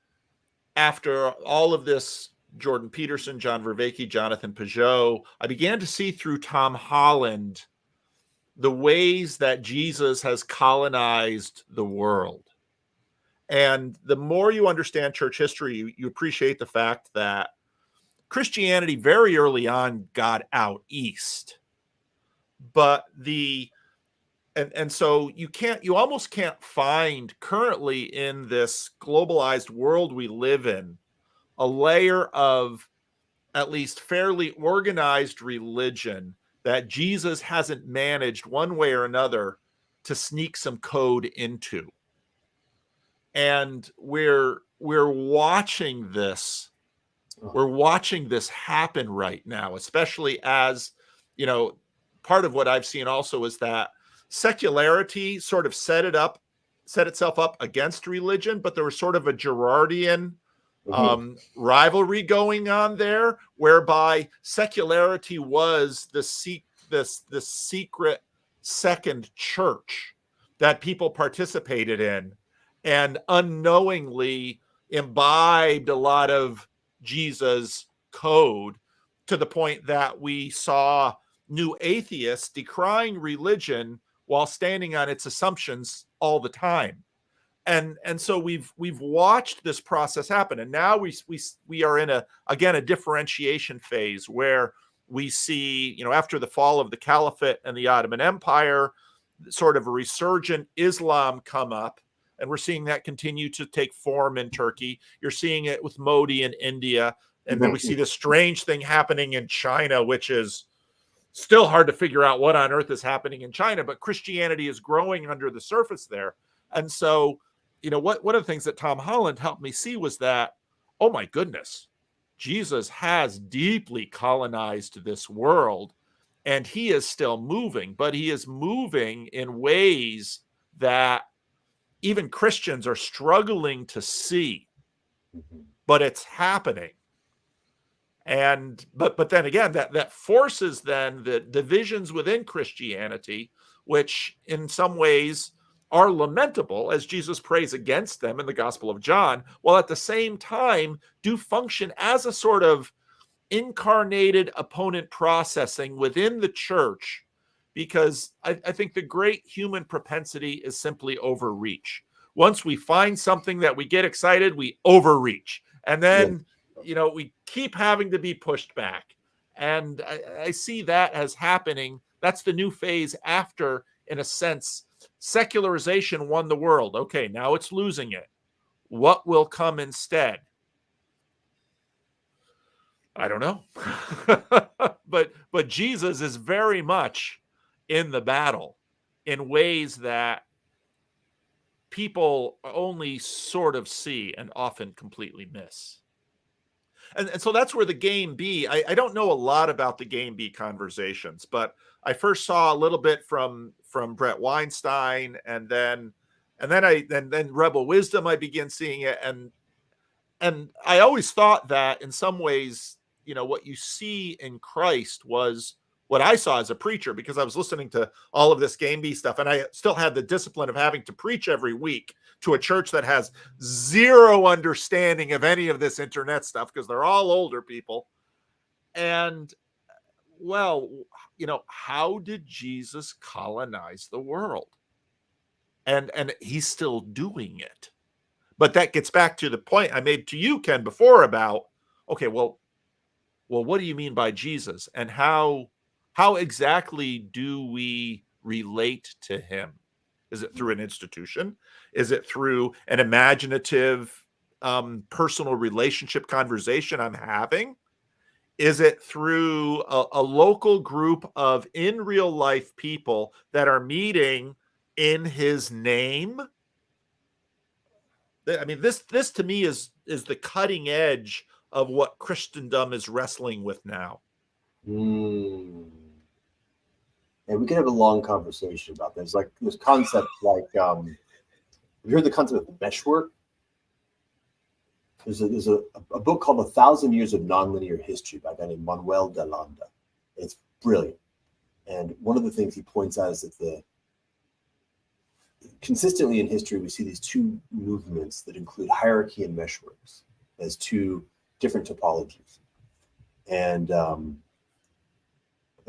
after all of this, Jordan Peterson, John Vervaeke, Jonathan Peugeot, I began to see through Tom Holland the ways that Jesus has colonized the world. And the more you understand church history, you appreciate the fact that Christianity very early on got out east. But so you almost can't find currently in this globalized world we live in a layer of at least fairly organized religion that Jesus hasn't managed one way or another to sneak some code into. And we're watching this. We're watching this happen right now, especially as, part of what I've seen also is that secularity sort of set itself up against religion, but there was sort of a Girardian rivalry going on there, whereby secularity was the secret second church that people participated in and unknowingly imbibed a lot of Jesus code, to the point that we saw new atheists decrying religion while standing on its assumptions all the time. And so we've watched this process happen, and now we are in a differentiation phase where we see, after the fall of the Caliphate and the Ottoman Empire, sort of a resurgent Islam come up, and we're seeing that continue to take form in Turkey. You're seeing it with Modi in India, and then we see this strange thing happening in China, which is still hard to figure out what on earth is happening in China, but Christianity is growing under the surface there. And so, one of the things that Tom Holland helped me see was that, oh my goodness, Jesus has deeply colonized this world, and he is still moving, but he is moving in ways that even Christians are struggling to see, but it's happening. And but then again, that forces then the divisions within Christianity, which in some ways are lamentable, as Jesus prays against them in the Gospel of John, while at the same time do function as a sort of incarnated opponent processing within the church, because I think the great human propensity is simply overreach. Once we find something that we get excited, we overreach. And then, we keep having to be pushed back. And I see that as happening. That's the new phase after, in a sense, secularization won the world. Okay, now it's losing it. What will come instead? I don't know. But Jesus is very much in the battle in ways that people only sort of see and often completely miss. And so that's where the Game B, I don't know a lot about the Game B conversations, but I first saw a little bit from Brett Weinstein, and then Rebel Wisdom, I began seeing it. And I always thought that in some ways, what you see in Christ was what I saw as a preacher, because I was listening to all of this Game B stuff, and I still had the discipline of having to preach every week to a church that has zero understanding of any of this internet stuff, because they're all older people. And, well, how did Jesus colonize the world? And he's still doing it. But that gets back to the point I made to you, Ken, before about, okay, well, what do you mean by Jesus? And how exactly do we relate to him? Is it through an institution? Is it through an imaginative, personal relationship conversation I'm having? Is it through a local group of in real life people that are meeting in his name? I mean, this to me is the cutting edge of what Christendom is wrestling with now. And we could have a long conversation about this. Like, there's concepts like, have you heard the concept of meshwork? there's a book called 1,000 Years of Nonlinear History by a guy named Manuel de Landa. It's brilliant. And one of the things he points out is that consistently in history, we see these two movements that include hierarchy and meshworks as two different topologies. And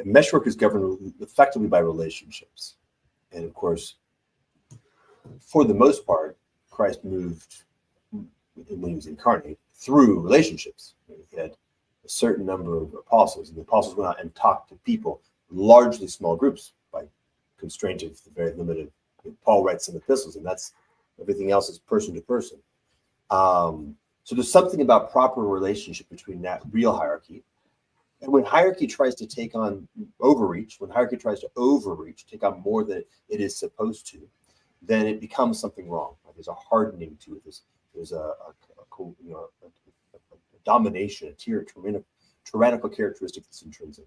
meshwork is governed effectively by relationships. And of course, for the most part, Christ moved, when he was incarnate, through relationships. He had a certain number of apostles, and the apostles went out and talked to people, largely small groups, by constraint of the very limited. Paul writes some epistles, and that's everything else is person to person. So there's something about proper relationship between that real hierarchy. And when hierarchy tries to take on overreach, take on more than it is supposed to, then it becomes something wrong. There's a hardening to it. There's a domination, a tyrannical characteristic that's intrinsic.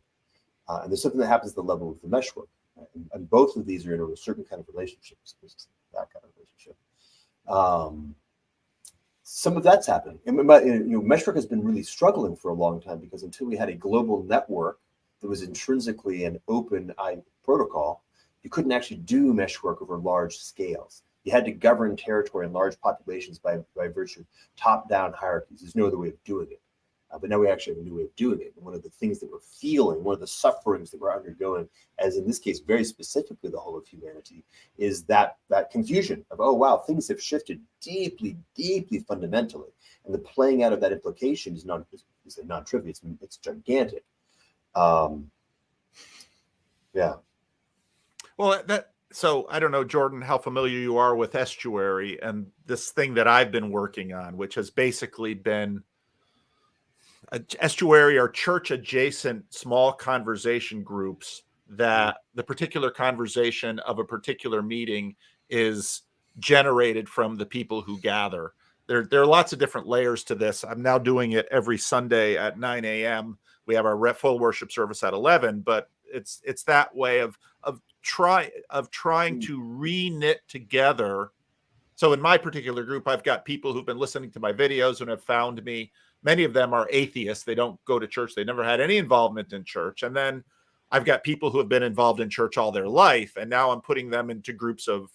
And there's something that happens at the level of the meshwork. Right? And both of these are in a certain kind of relationships. That kind of relationship. Some of that's happening. Meshwork has been really struggling for a long time because until we had a global network that was intrinsically an open protocol, you couldn't actually do meshwork over large scales. You had to govern territory and large populations by virtue of top-down hierarchies. There's no other way of doing it. But now we actually have a new way of doing it. And one of the things that we're feeling, one of the sufferings that we're undergoing, as in this case, very specifically the whole of humanity, is that confusion of, oh, wow, things have shifted deeply, deeply fundamentally. And the playing out of that implication is non-trivial, it's gigantic. Yeah. Well, so I don't know, Jordan, how familiar you are with Estuary and this thing that I've been working on, which has basically been Estuary are church adjacent small conversation groups that the particular conversation of a particular meeting is generated from the people who gather. There are lots of different layers to this. I'm now doing it every Sunday at 9 a.m. We have our full worship service at 11, but it's that way of trying to re-knit together. So in my particular group, I've got people who've been listening to my videos and have found me. Many of them are atheists. They don't go to church. They never had any involvement in church. And then I've got people who have been involved in church all their life. And now I'm putting them into groups of,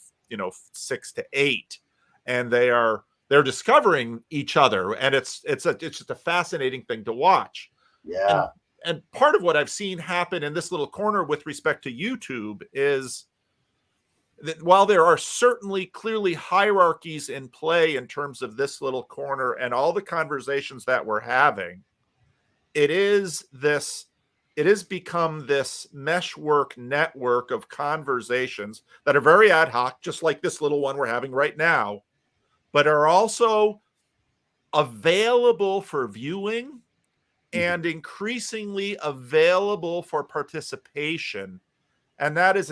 6 to 8. And they're discovering each other. And it's just a fascinating thing to watch. Yeah. And part of what I've seen happen in this little corner with respect to YouTube is that while there are certainly clearly hierarchies in play in terms of this little corner and all the conversations that we're having, it has become this meshwork network of conversations that are very ad hoc, just like this little one we're having right now, but are also available for viewing and increasingly available for participation. And that is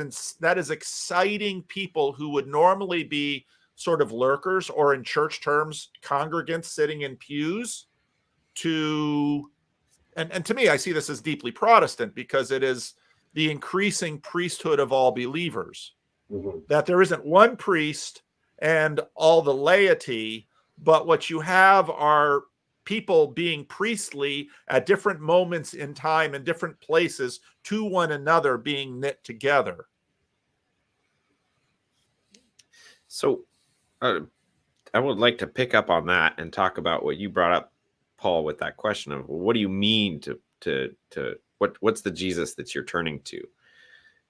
exciting people who would normally be sort of lurkers, or in church terms, congregants sitting in pews, and to me, I see this as deeply Protestant because it is the increasing priesthood of all believers. Mm-hmm. That there isn't one priest and all the laity, but what you have are people being priestly at different moments in time and different places to one another, being knit together. So I would like to pick up on that and talk about what you brought up, Paul, with that question of what do you mean what's the Jesus that you're turning to?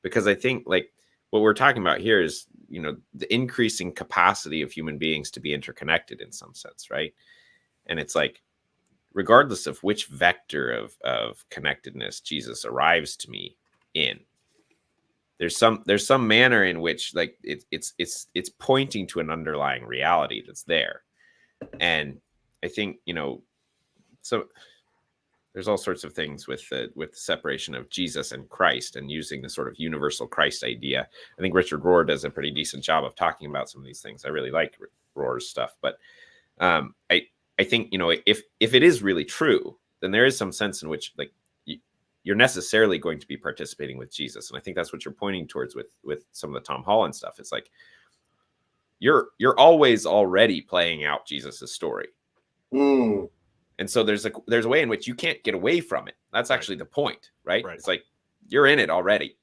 Because I think like what we're talking about here is, the increasing capacity of human beings to be interconnected in some sense, right? And it's like, regardless of which vector of connectedness Jesus arrives to me in, there's some manner in which like it's pointing to an underlying reality that's there. And I think, so there's all sorts of things with the separation of Jesus and Christ and using the sort of universal Christ idea. I think Richard Rohr does a pretty decent job of talking about some of these things. I really like Rohr's stuff, but I think, if it is really true, then there is some sense in which like you're necessarily going to be participating with Jesus. And I think that's what you're pointing towards with some of the Tom Holland stuff. It's like, you're always already playing out Jesus's story. Mm. And so there's a way in which you can't get away from it. That's actually the point, right? It's like you're in it already.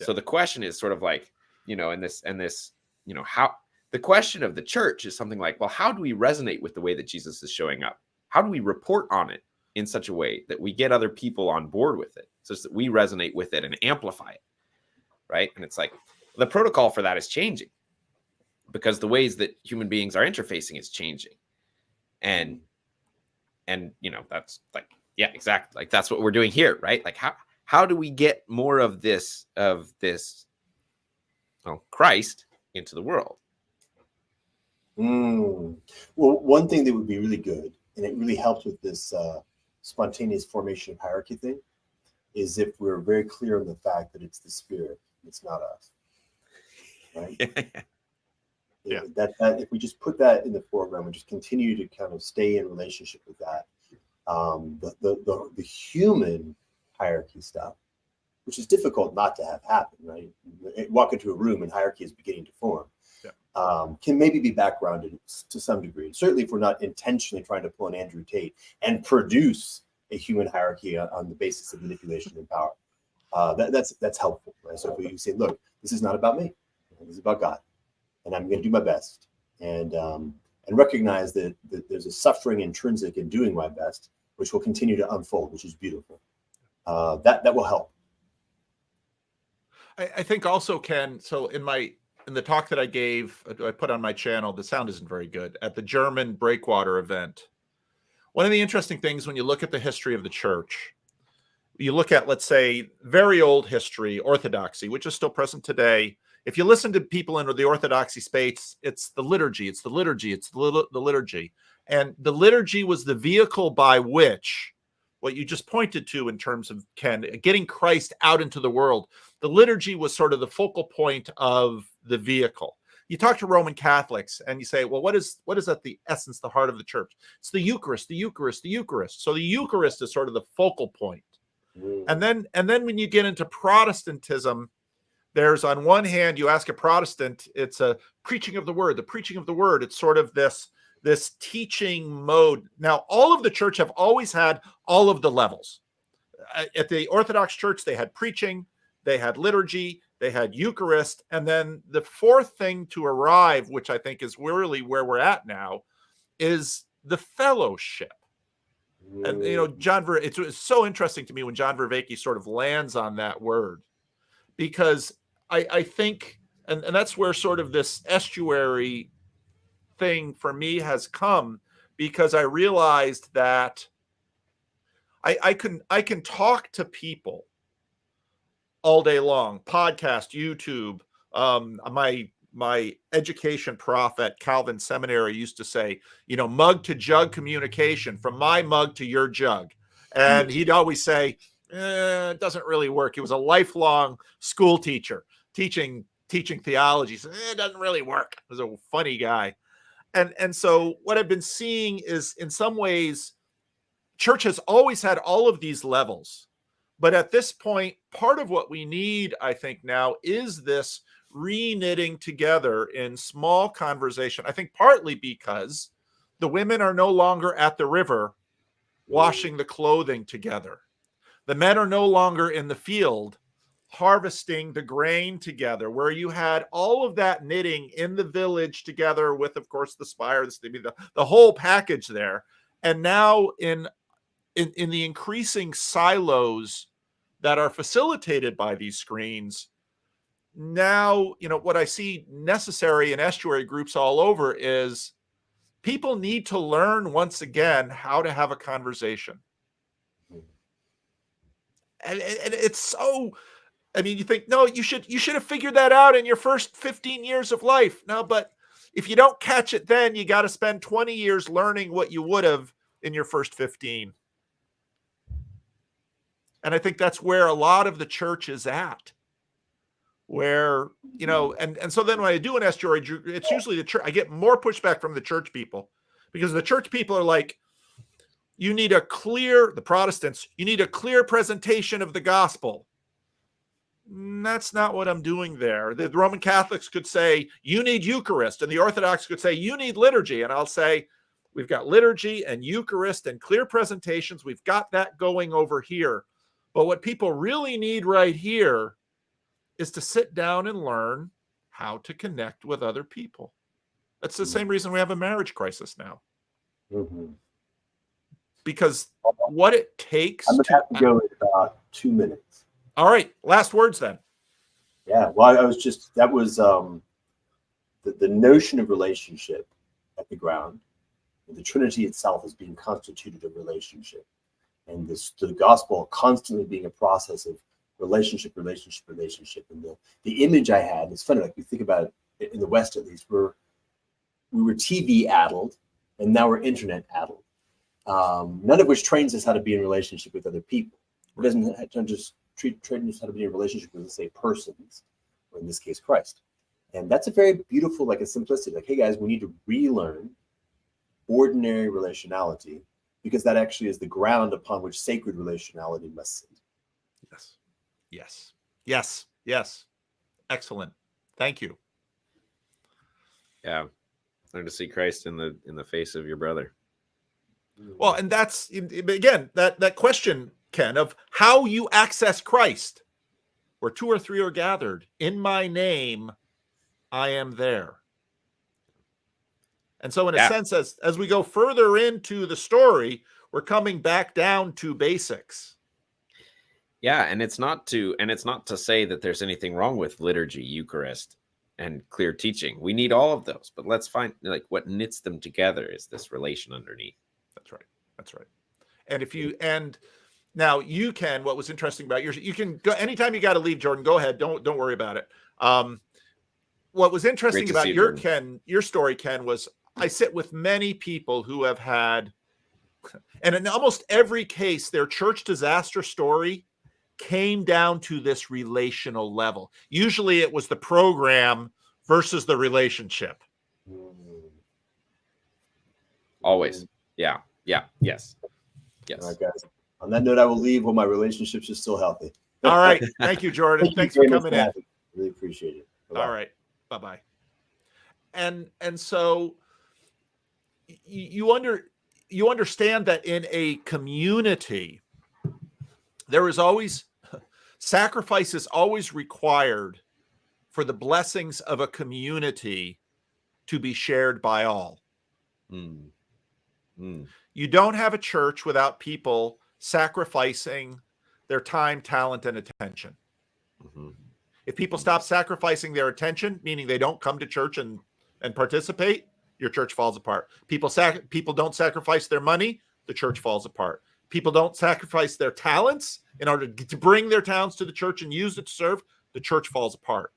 Yeah. So the question is sort of like, in this, how the question of the church is something like, well, how do we resonate with the way that Jesus is showing up? How do we report on it in such a way that we get other people on board with it, so that we resonate with it and amplify it, right? And it's like the protocol for that is changing because the ways that human beings are interfacing is changing. And that's like, yeah, exactly. Like that's what we're doing here, right? Like how do we get more of this Christ into the world? Well, one thing that would be really good, and it really helps with this spontaneous formation of hierarchy thing, is if we're very clear on the fact that it's the Spirit, it's not us, right? Yeah. That if we just put that in the foreground, we just continue to kind of stay in relationship with that, the human hierarchy stuff, which is difficult not to have happen, right? Walk into a room and hierarchy is beginning to form. Can maybe be backgrounded to some degree. Certainly, if we're not intentionally trying to pull an Andrew Tate and produce a human hierarchy on the basis of manipulation and power, that's helpful, right? So if we say, look, this is not about me, this is about God, and I'm going to do my best, and recognize that there's a suffering intrinsic in doing my best, which will continue to unfold, which is beautiful. That will help. I think also, Ken, so in the talk that I gave, I put on my channel, the sound isn't very good, at the German Breakwater event. One of the interesting things when you look at the history of the church, you look at, let's say, very old history, orthodoxy, which is still present today. If you listen to people in the orthodoxy space, it's the liturgy, it's the liturgy, it's the liturgy. And the liturgy was the vehicle by which, what you just pointed to in terms of, Ken, getting Christ out into the world, the liturgy was sort of the focal point of the vehicle. You talk to Roman Catholics and you say, well, what is at the essence, the heart of the church? It's the Eucharist, the Eucharist, the Eucharist. So the Eucharist is sort of the focal point. And then when you get into Protestantism, there's, on one hand, you ask a Protestant, it's a preaching of the word, the preaching of the word. It's sort of this teaching mode. Now, all of the church have always had all of the levels. At the Orthodox Church, they had preaching, they had liturgy, they had Eucharist, and then the fourth thing to arrive, which I think is really where we're at now, is the fellowship. And it's so interesting to me when John Vervaeke sort of lands on that word, because I think, and that's where sort of this estuary thing for me has come, because I realized that I can talk to people all day long, podcast, YouTube. My education prof at Calvin Seminary used to say, mug to jug communication, from my mug to your jug. And he'd always say, it doesn't really work. He was a lifelong school teacher teaching theology. So, it doesn't really work. He was a funny guy. And so what I've been seeing is, in some ways, church has always had all of these levels. But at this point, part of what we need, I think, now is this re-knitting together in small conversation. I think partly because the women are no longer at the river washing the clothing together. The men are no longer in the field harvesting the grain together, where you had all of that knitting in the village together with, of course, the spire, the whole package there. And now in the increasing silos that are facilitated by these screens, now, what I see necessary in estuary groups all over is people need to learn once again how to have a conversation. And it's so, you think, no, you should have figured that out in your first 15 years of life. No, but if you don't catch it then, you got to spend 20 years learning what you would have in your first 15. And I think that's where a lot of the church is at. Where, and so then when I do an estuary, it's usually the church. I get more pushback from the church people, because the church people are like, the Protestants, you need a clear presentation of the gospel. That's not what I'm doing there. The Roman Catholics could say, you need Eucharist, and the Orthodox could say, you need liturgy. And I'll say, We've got liturgy and Eucharist and clear presentations. We've got that going over here. But what people really need right here is to sit down and learn how to connect with other people. That's the same reason we have a marriage crisis now. Because what it takes I'm going to have to go in about 2 minutes. All right. Last words then. Yeah. Well, that was the notion of relationship at the ground. The Trinity itself is being constituted of relationship. And the gospel constantly being a process of relationship. And the image I had, it's funny, like we think about it in the West, at least, we were TV addled, and now we're internet addled. None of which trains us how to be in relationship with other people. It doesn't just train us how to be in relationship with, let's say, persons, or in this case, Christ. And that's a very beautiful, like a simplicity. Like, hey guys, we need to relearn ordinary relationality, because that actually is the ground upon which sacred relationality must sit. Yes. Excellent. Thank you. Yeah. Learn to see Christ in the face of your brother. Well, and that's, again, that question, Ken, of how you access Christ. Where 2 or 3 are gathered in my name, I am there. And so in a sense, as we go further into the story, we're coming back down to basics. Yeah, and it's not to say that there's anything wrong with liturgy, Eucharist, and clear teaching. We need all of those, but let's find, like, what knits them together is this relation underneath. That's right. And now you can, what was interesting about yours, you can go anytime you got to leave, Jordan, go ahead. Don't worry about it. What was interesting about your story, Ken, was I sit with many people who have had, and in almost every case, their church disaster story came down to this relational level. Usually it was the program versus the relationship. Always. Yeah. Yes. All right, guys. On that note, I will leave while my relationships are still healthy. All right. Thank you, Jordan. Thanks for coming in. Really appreciate it. Bye-bye. All right. Bye-bye. And so you understand that in a community, there is always sacrifice is always required for the blessings of a community to be shared by all. You don't have a church without people sacrificing their time, talent, and attention. If people stop sacrificing their attention, meaning they don't come to church and participate, your church falls apart. People don't sacrifice their money, the church falls apart. People don't sacrifice their talents in order to bring their talents to the church and use it to serve, the church falls apart.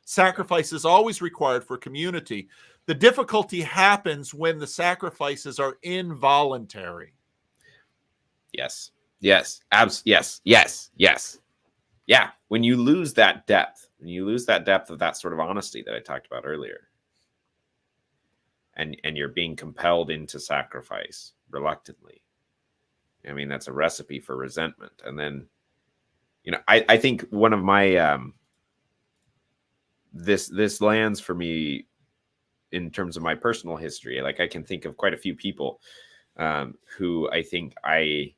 Sacrifice is always required for community. The difficulty happens when the sacrifices are involuntary. Yes. Yes. Yeah. When you lose that depth, of that sort of honesty that I talked about earlier, and you're being compelled into sacrifice reluctantly, I mean, that's a recipe for resentment. And then, I think one of my, this lands for me in terms of my personal history. Like, I can think of quite a few people who I think I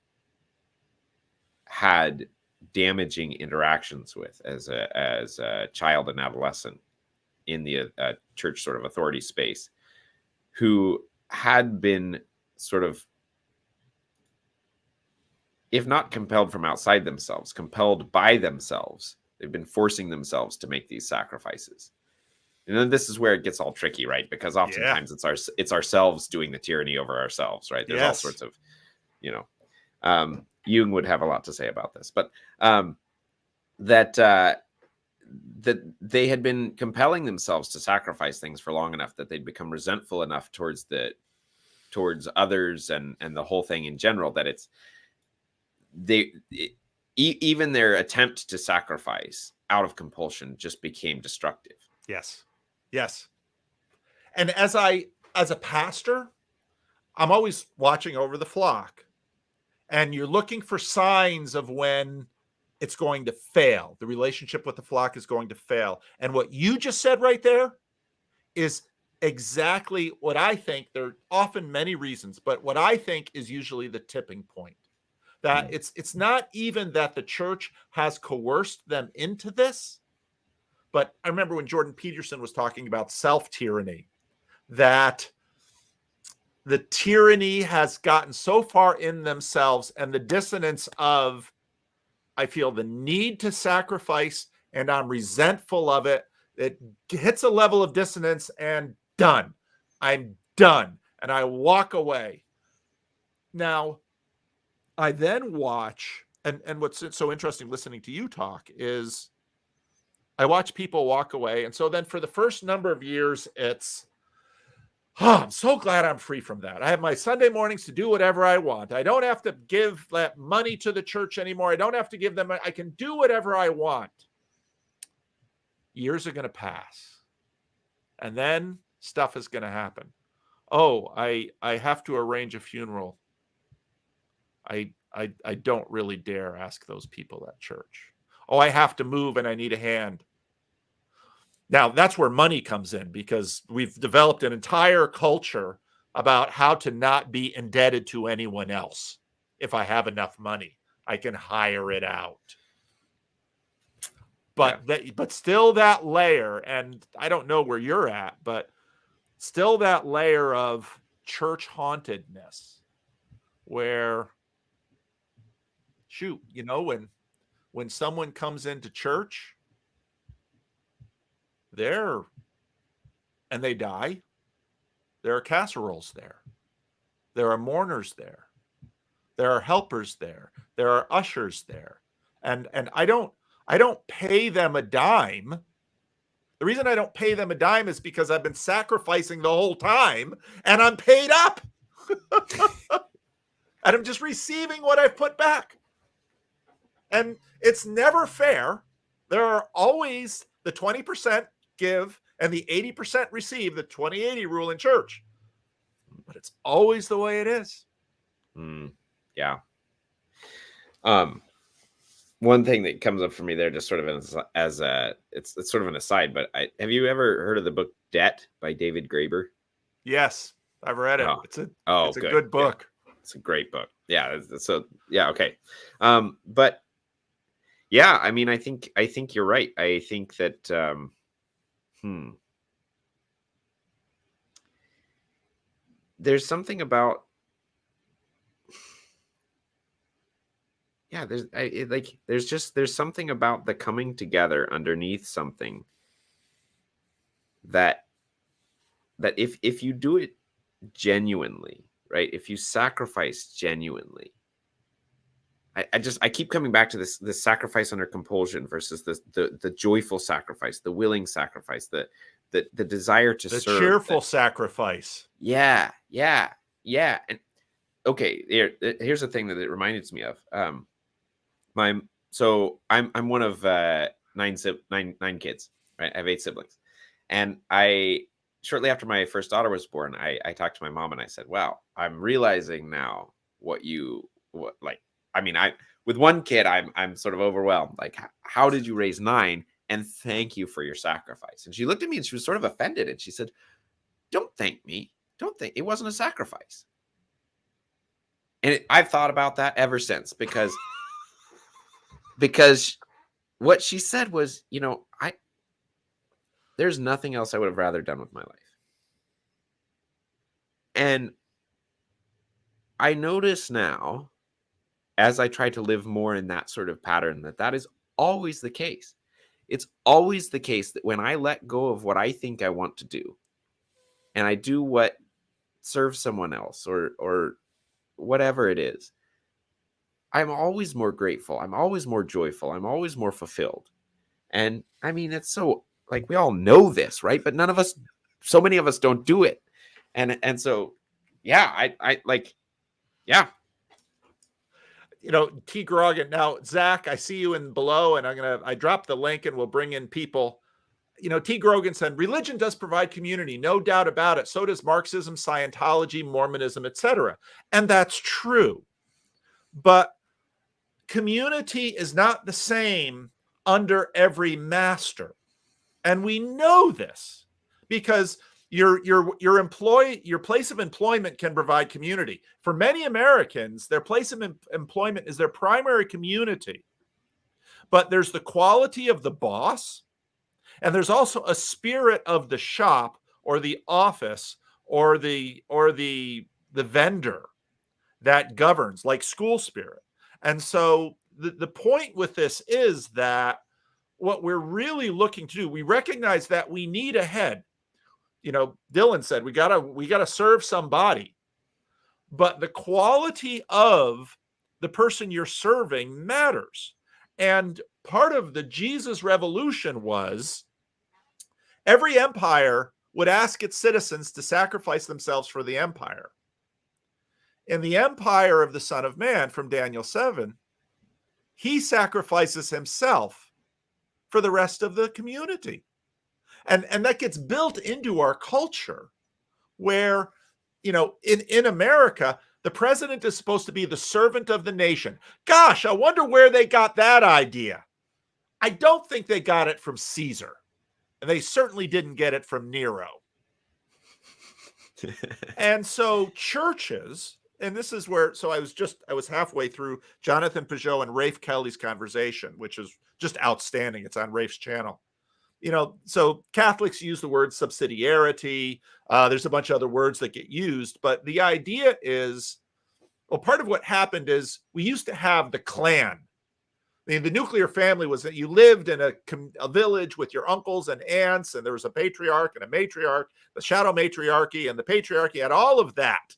had damaging interactions with as a child and adolescent in the church sort of authority space, who had been sort of, if not compelled from outside themselves, compelled by themselves. They've been forcing themselves to make these sacrifices. And then this is where it gets all tricky, right? Because oftentimes it's ourselves doing the tyranny over ourselves, right? There's all sorts of, Jung would have a lot to say about this, but that they had been compelling themselves to sacrifice things for long enough that they'd become resentful enough towards others and the whole thing in general, that even their attempt to sacrifice out of compulsion just became destructive. Yes. And as a pastor, I'm always watching over the flock, and you're looking for signs of when it's going to fail. The relationship with the flock is going to fail. And what you just said right there is exactly what I think. There are often many reasons, but what I think is usually the tipping point. That it's not even that the church has coerced them into this, but I remember when Jordan Peterson was talking about self-tyranny, that the tyranny has gotten so far in themselves, and the dissonance of, I feel the need to sacrifice and I'm resentful of it. It hits a level of dissonance and done. I'm done. And I walk away. Now, I then watch, and what's so interesting listening to you talk is I watch people walk away. And so then for the first number of years, it's, I'm so glad I'm free from that. I have my Sunday mornings to do whatever I want. I don't have to give that money to the church anymore. I don't have to give them, I can do whatever I want. Years are going to pass. And then stuff is going to happen. Oh, I have to arrange a funeral. I don't really dare ask those people at church. Oh, I have to move and I need a hand. Now, that's where money comes in, because we've developed an entire culture about how to not be indebted to anyone else. If I have enough money, I can hire it out. But but still that layer, and I don't know where you're at, but still that layer of church hauntedness where, shoot, you know, when someone comes into church, and they die, there are casseroles there. There are mourners there. There are helpers there. There are ushers there. And I don't pay them a dime. The reason I don't pay them a dime is because I've been sacrificing the whole time and I'm paid up. And I'm just receiving what I've put back. And it's never fair. There are always the 20% give and the 80% receive, the 20-80 rule in church. But it's always the way it is. Yeah. One thing that comes up for me there, just sort of as a, it's sort of an aside, but have you ever heard of the book Debt by David Graeber? Yes, I've read it. Oh. It's a good. good book. Yeah. It's a great book. Yeah. So yeah. Okay. But yeah, I mean, I think you're right. I think that, there's something about, there's something about the coming together underneath something that if you do it genuinely, right? If you sacrifice genuinely, I keep coming back to this sacrifice under compulsion versus the joyful sacrifice, the willing sacrifice, the desire to serve, the cheerful sacrifice. Yeah. And okay, here's the thing that it reminded me of. I'm one of nine kids, right? I have 8 siblings, and shortly after my first daughter was born, I talked to my mom and I said, "Wow, I'm realizing now with one kid, I'm sort of overwhelmed. Like, how did you raise 9? And thank you for your sacrifice." And she looked at me and she was sort of offended, and she said, "Don't thank me. Don't think it wasn't a sacrifice." And I've thought about that ever since, because what she said was, there's nothing else I would have rather done with my life. And I notice now, as I try to live more in that sort of pattern, that is always the case. It's always the case that when I let go of what I think I want to do, and I do what serves someone else or whatever it is, I'm always more grateful. I'm always more joyful. I'm always more fulfilled. And I mean, it's so, like, we all know this, right? But so many of us don't do it. And so, yeah, yeah. T. Grogan. Now, Zach, I see you in below, and I drop the link and we'll bring in people. T. Grogan said, religion does provide community, no doubt about it. So does Marxism, Scientology, Mormonism, etc. And that's true. But community is not the same under every master. And we know this because your place of employment can provide community. For many Americans, their place of employment is their primary community. But there's the quality of the boss, and there's also a spirit of the shop or the office or the vendor that governs, like school spirit. And so the point with this is that what we're really looking to do, we recognize that we need a head. You know, Dylan said we gotta serve somebody, but the quality of the person you're serving matters. And part of the Jesus revolution was every empire would ask its citizens to sacrifice themselves for the empire. In the empire of the Son of Man from Daniel 7, he sacrifices himself for the rest of the community. And that gets built into our culture where, you know, in America, the president is supposed to be the servant of the nation. Gosh, I wonder where they got that idea. I don't think they got it from Caesar. And they certainly didn't get it from Nero. And so churches, and this is where, so I was halfway through Jonathan Peugeot and Rafe Kelly's conversation, which is just outstanding. It's on Rafe's channel. You know, so Catholics use the word subsidiarity. There's a bunch of other words that get used, but the idea is, well, part of what happened is we used to have the clan. I mean, the nuclear family was that you lived in a village with your uncles and aunts, and there was a patriarch and a matriarch, the shadow matriarchy, and the patriarchy had all of that.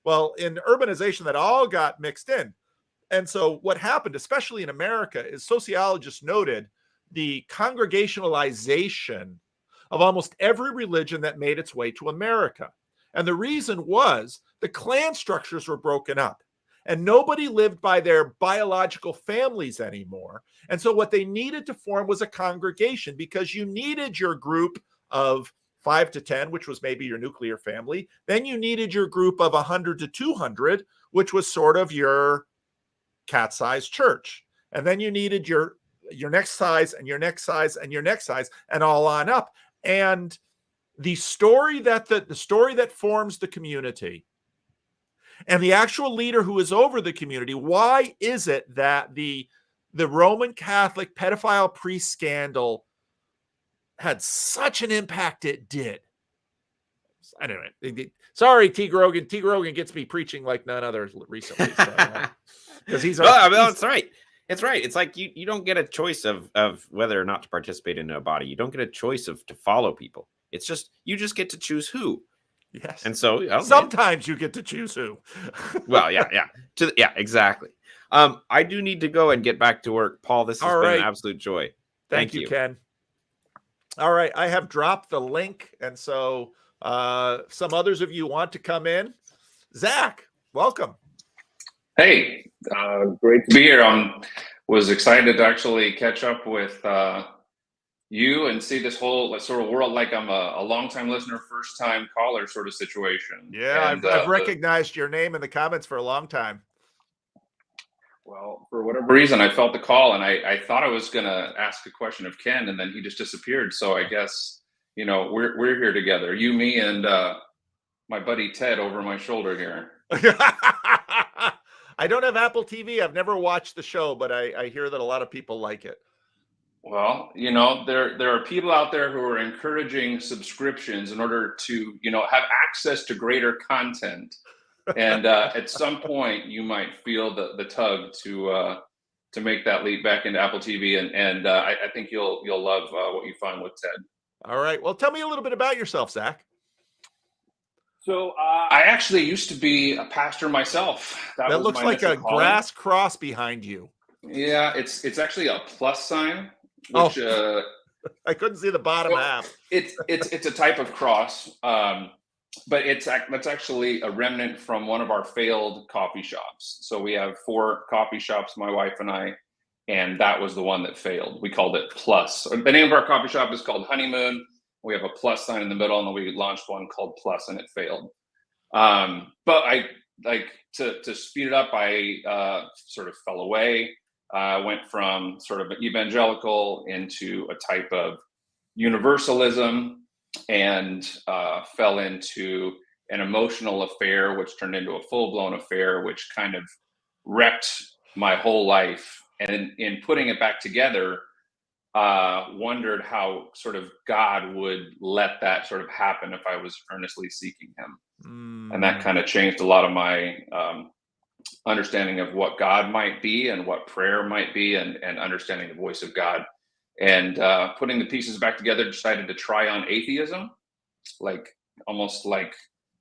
Well, in urbanization, that all got mixed in. And so what happened, especially in America, is sociologists noted the congregationalization of almost every religion that made its way to America. And the reason was the clan structures were broken up and nobody lived by their biological families anymore. And so what they needed to form was a congregation because you needed your group of 5 to 10, which was maybe your nuclear family. Then you needed your group of 100 to 200, which was sort of your cat-sized church. And then you needed your next size and your next size and your next size and all on up. And the story that forms the community and the actual leader who is over the community, why is it that the Roman Catholic pedophile priest scandal had such an impact it did? Anyway, sorry, T. Grogan. T. Grogan gets me preaching like none other recently. Because he's that's right. It's right. It's like you don't get a choice of whether or not to participate in a body. You don't get a choice to follow people. It's just you just get to choose who. Yes. And so sometimes you get to choose who. Well, yeah, exactly. I do need to go and get back to work. Paul, this has been an absolute joy. Thank you, Ken. All right, I have dropped the link, and so some others of you want to come in. Zach, welcome. Hey, great to be here. Was excited to actually catch up with you and see this whole sort of world. Like I'm a long-time listener, first-time caller sort of situation. Yeah, and, I've recognized your name in the comments for a long time. Well, for whatever reason, I felt the call, and I thought I was going to ask a question of Ken, and then he just disappeared. So I guess, you know, we're here together. You, me, and my buddy Ted over my shoulder here. I don't have Apple TV. I've never watched the show, but I hear that a lot of people like it. Well, you know, there are people out there who are encouraging subscriptions in order to, you know, have access to greater content. And at some point, you might feel the tug to make that leap back into Apple TV, and I think you'll love what you find with Ted. All right. Well, tell me a little bit about yourself, Zach. So I actually used to be a pastor myself. That looks like a grass cross behind you. Yeah, it's actually a plus sign. Which, I couldn't see the bottom half. It's a type of cross, but that's actually a remnant from one of our failed coffee shops. So we have 4 coffee shops, my wife and I, and that was the one that failed. We called it Plus. The name of our coffee shop is called Honeymoon. We have a plus sign in the middle, and then we launched one called Plus, and it failed. But I to speed it up. I sort of fell away. Went from sort of evangelical into a type of universalism. and fell into an emotional affair, which turned into a full-blown affair, which kind of wrecked my whole life. And in putting it back together, wondered how sort of God would let that sort of happen if I was earnestly seeking him. And that kind of changed a lot of my understanding of what God might be and what prayer might be, and understanding the voice of God. And putting the pieces back together, decided to try on atheism, like almost like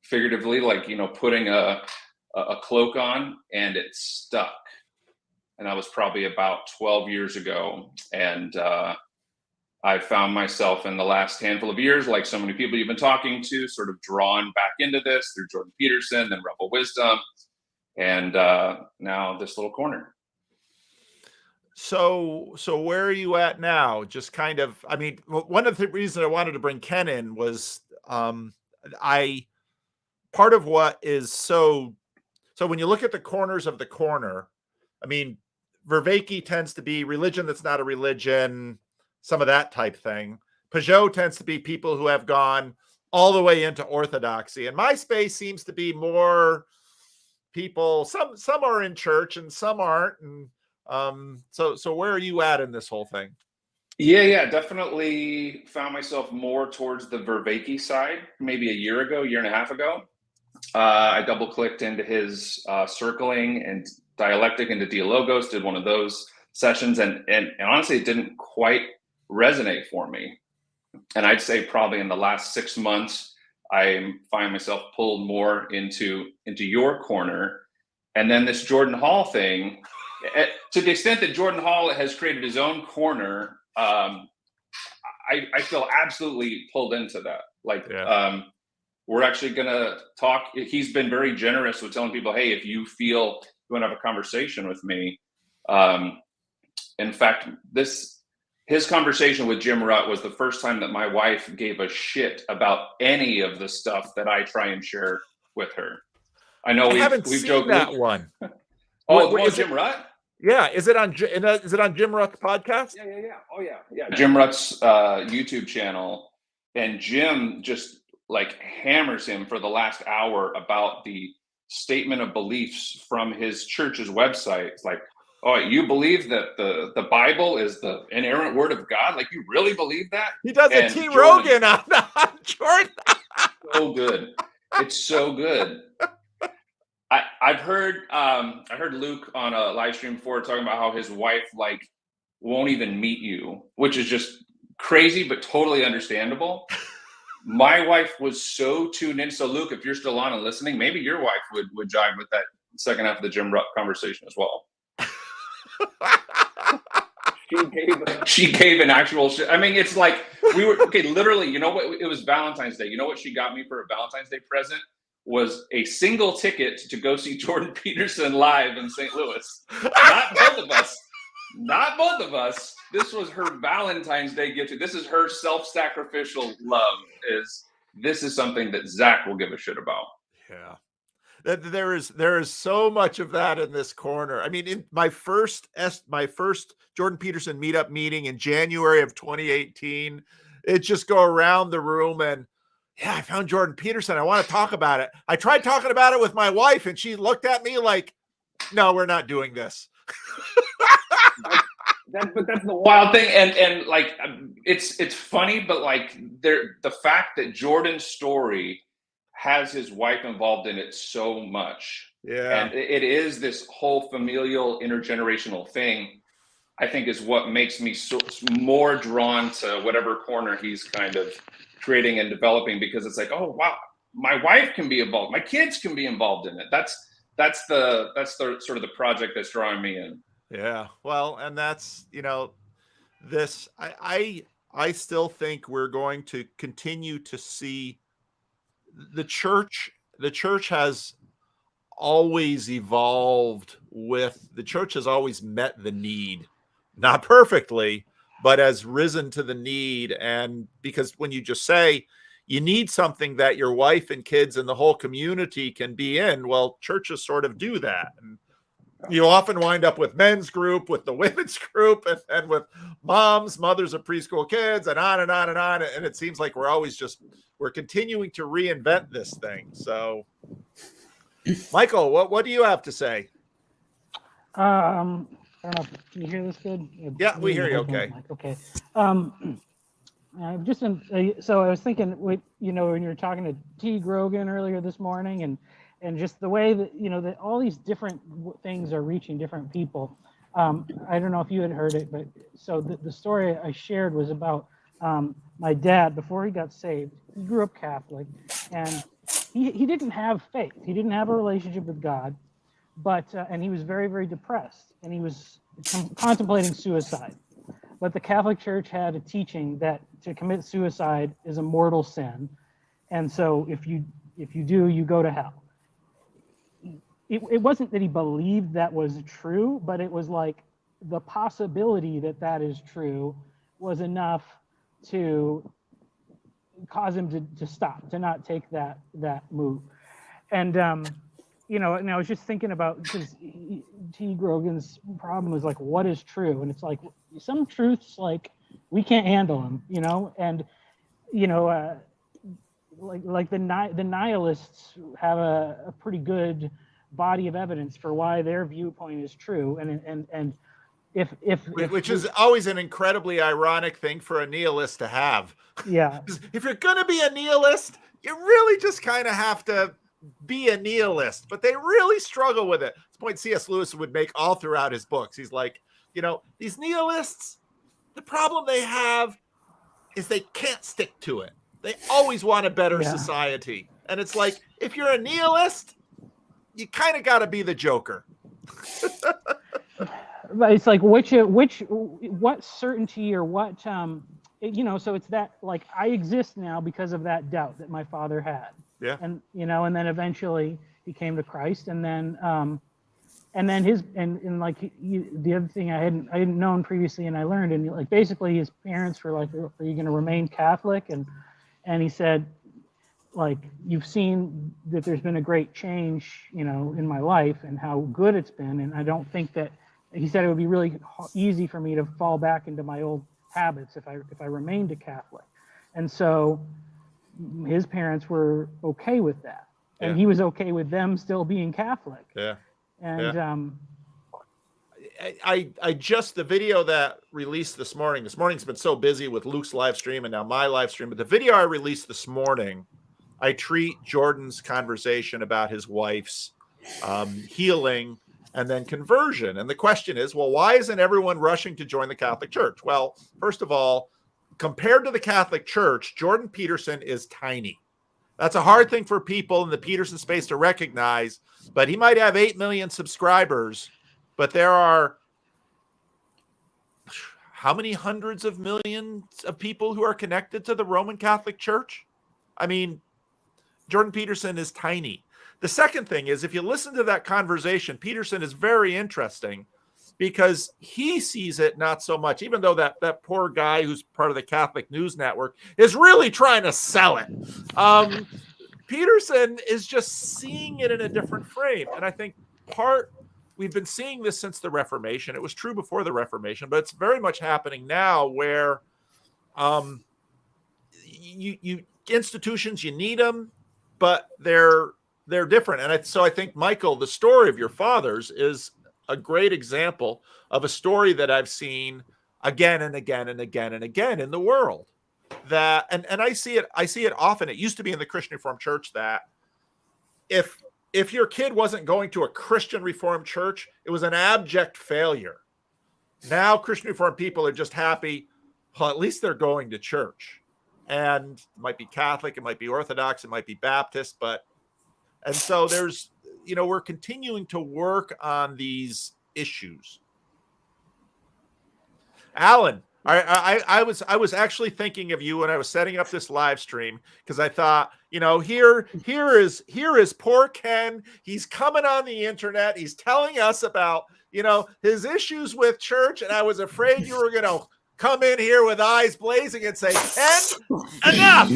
figuratively, like, you know, putting a cloak on, and it stuck. And that was probably about 12 years ago. And I found myself in the last handful of years, like so many people you've been talking to, sort of drawn back into this through Jordan Peterson, then Rebel Wisdom, and now this little corner. So where are you at now? Just kind of, I mean, one of the reasons I wanted to bring Ken in was part of what is so when you look at the corners of the corner, I mean, Vervaeke tends to be religion that's not a religion, some of that type thing. Peugeot tends to be people who have gone all the way into orthodoxy, and MySpace seems to be more people. Some are in church and some aren't, and so where are you at in this whole thing? Yeah, definitely found myself more towards the Vervaeke side maybe a year and a half ago. I double clicked into his circling and dialectic into Dialogos, did one of those sessions, and honestly, it didn't quite resonate for me. And I'd say probably in the last 6 months, I find myself pulled more into your corner. And then this Jordan Hall thing, to the extent that Jordan Hall has created his own corner, I feel absolutely pulled into that. Like, we're actually going to talk. He's been very generous with telling people, hey, if you feel you want to have a conversation with me. In fact, his conversation with Jim Rutt was the first time that my wife gave a shit about any of the stuff that I try and share with her. I know we've seen joked that one. Jim Rutt? Yeah, is it on Jim Rutt's podcast? Yeah. Oh yeah. Jim Rutt's YouTube channel, and Jim just like hammers him for the last hour about the statement of beliefs from his church's website. It's like, oh, you believe that the Bible is the inerrant word of God? Like, you really believe that? He does a T. Rogan on Jordan. So good. It's so good. I heard Luke on a live stream before talking about how his wife like won't even meet you, which is just crazy but totally understandable. My wife was so tuned in. So Luke, if you're still on and listening, maybe your wife would jive with that second half of the Jim Rutt conversation as well. She gave an actual shit. I mean, it's like we were okay. Literally, you know what? It was Valentine's Day. You know what she got me for a Valentine's Day present? Was a single ticket to go see Jordan Peterson live in St. Louis. Not both of us. Not both of us. This was her Valentine's Day gift. This is her self-sacrificial love. This is something that Zach will give a shit about. Yeah. There is so much of that in this corner. I mean, in my first Jordan Peterson meeting in January of 2018, it just go around the room and, yeah, I found Jordan Peterson. I want to talk about it. I tried talking about it with my wife, and she looked at me like, no, we're not doing this. But that's the wild thing. And like, it's funny, but like the fact that Jordan's story has his wife involved in it so much. Yeah. And it is this whole familial intergenerational thing, I think, is what makes me more drawn to whatever corner he's kind of creating and developing, because it's like, oh wow, my wife can be involved, my kids can be involved in it. That's the sort of the project that's drawing me in. Yeah, well, and that's, you know, this I still think we're going to continue to see the church has always evolved the church has always met the need, not perfectly, but has risen to the need. And because when you just say you need something that your wife and kids and the whole community can be in, well, churches sort of do that. And You often wind up with men's group, with the women's group, and then with mothers of preschool kids, and on and on and on. And it seems like we're continuing to reinvent this thing. So, Michael, what do you have to say? I don't know. Can you hear this good? Yeah, we hear you. Okay. Okay. So I was thinking, when you were talking to T. Grogan earlier this morning, and just the way that that all these different things are reaching different people. I don't know if you had heard it, but so the story I shared was about my dad before he got saved. He grew up Catholic, and he didn't have faith. He didn't have a relationship with God, but and he was very, very depressed, and he was contemplating suicide. But the Catholic Church had a teaching that to commit suicide is a mortal sin, and so if you do, you go to hell. It wasn't that he believed that was true, but it was like the possibility that is true was enough to cause him to stop, to not take that move. And and I was just thinking about, because T. Grogan's problem was like, what is true? And it's like some truths, like we can't handle them, and like the nihilists have a pretty good body of evidence for why their viewpoint is true, and if which is always an incredibly ironic thing for a nihilist to have. Yeah. If you're going to be a nihilist, you really just kind of have to be a nihilist, but they really struggle with it. This point C.S. Lewis would make all throughout his books. He's like, these nihilists, the problem they have is they can't stick to it. They always want a better society. And it's like, if you're a nihilist, you kind of got to be the Joker. But it's like what certainty or what so it's that, like, I exist now because of that doubt that my father had. Yeah. And and then eventually he came to Christ, and then the other thing I hadn't known previously, and I learned, and like basically his parents were like, are you going to remain Catholic? And he said, like, you've seen that there's been a great change, in my life and how good it's been. And I don't think that, he said, it would be really easy for me to fall back into my old habits if I remained a Catholic. And so his parents were okay with that. And he was okay with them still being Catholic. Yeah. And I just, the video that released this morning's been so busy with Luke's live stream and now my live stream, but the video I released this morning, I treat Jordan's conversation about his wife's healing and then conversion. And the question is, well, why isn't everyone rushing to join the Catholic Church? Well, first of all, compared to the Catholic Church, Jordan Peterson is tiny. That's a hard thing for people in the Peterson space to recognize, but he might have 8 million subscribers, but there are how many hundreds of millions of people who are connected to the Roman Catholic Church? I mean, Jordan Peterson is tiny. The second thing is, if you listen to that conversation, Peterson is very interesting because he sees it not so much, even though that poor guy who's part of the Catholic News Network is really trying to sell it. Peterson is just seeing it in a different frame. And I think we've been seeing this since the Reformation. It was true before the Reformation, but it's very much happening now where institutions, you need them, but they're different. And so I think, Michael, the story of your father's is a great example of a story that I've seen again and again and again and again in the world. That and I see it often. It used to be in the Christian Reformed Church that if your kid wasn't going to a Christian Reformed church, it was an abject failure. Now Christian Reformed people are just happy, well, at least they're going to church. And it might be Catholic, it might be Orthodox, it might be Baptist, and so there's, we're continuing to work on these issues. Alan, I was actually thinking of you when I was setting up this live stream, because I thought, here is poor Ken. He's coming on the internet. He's telling us about, his issues with church. And I was afraid you were going to come in here with eyes blazing and say, Ken, enough.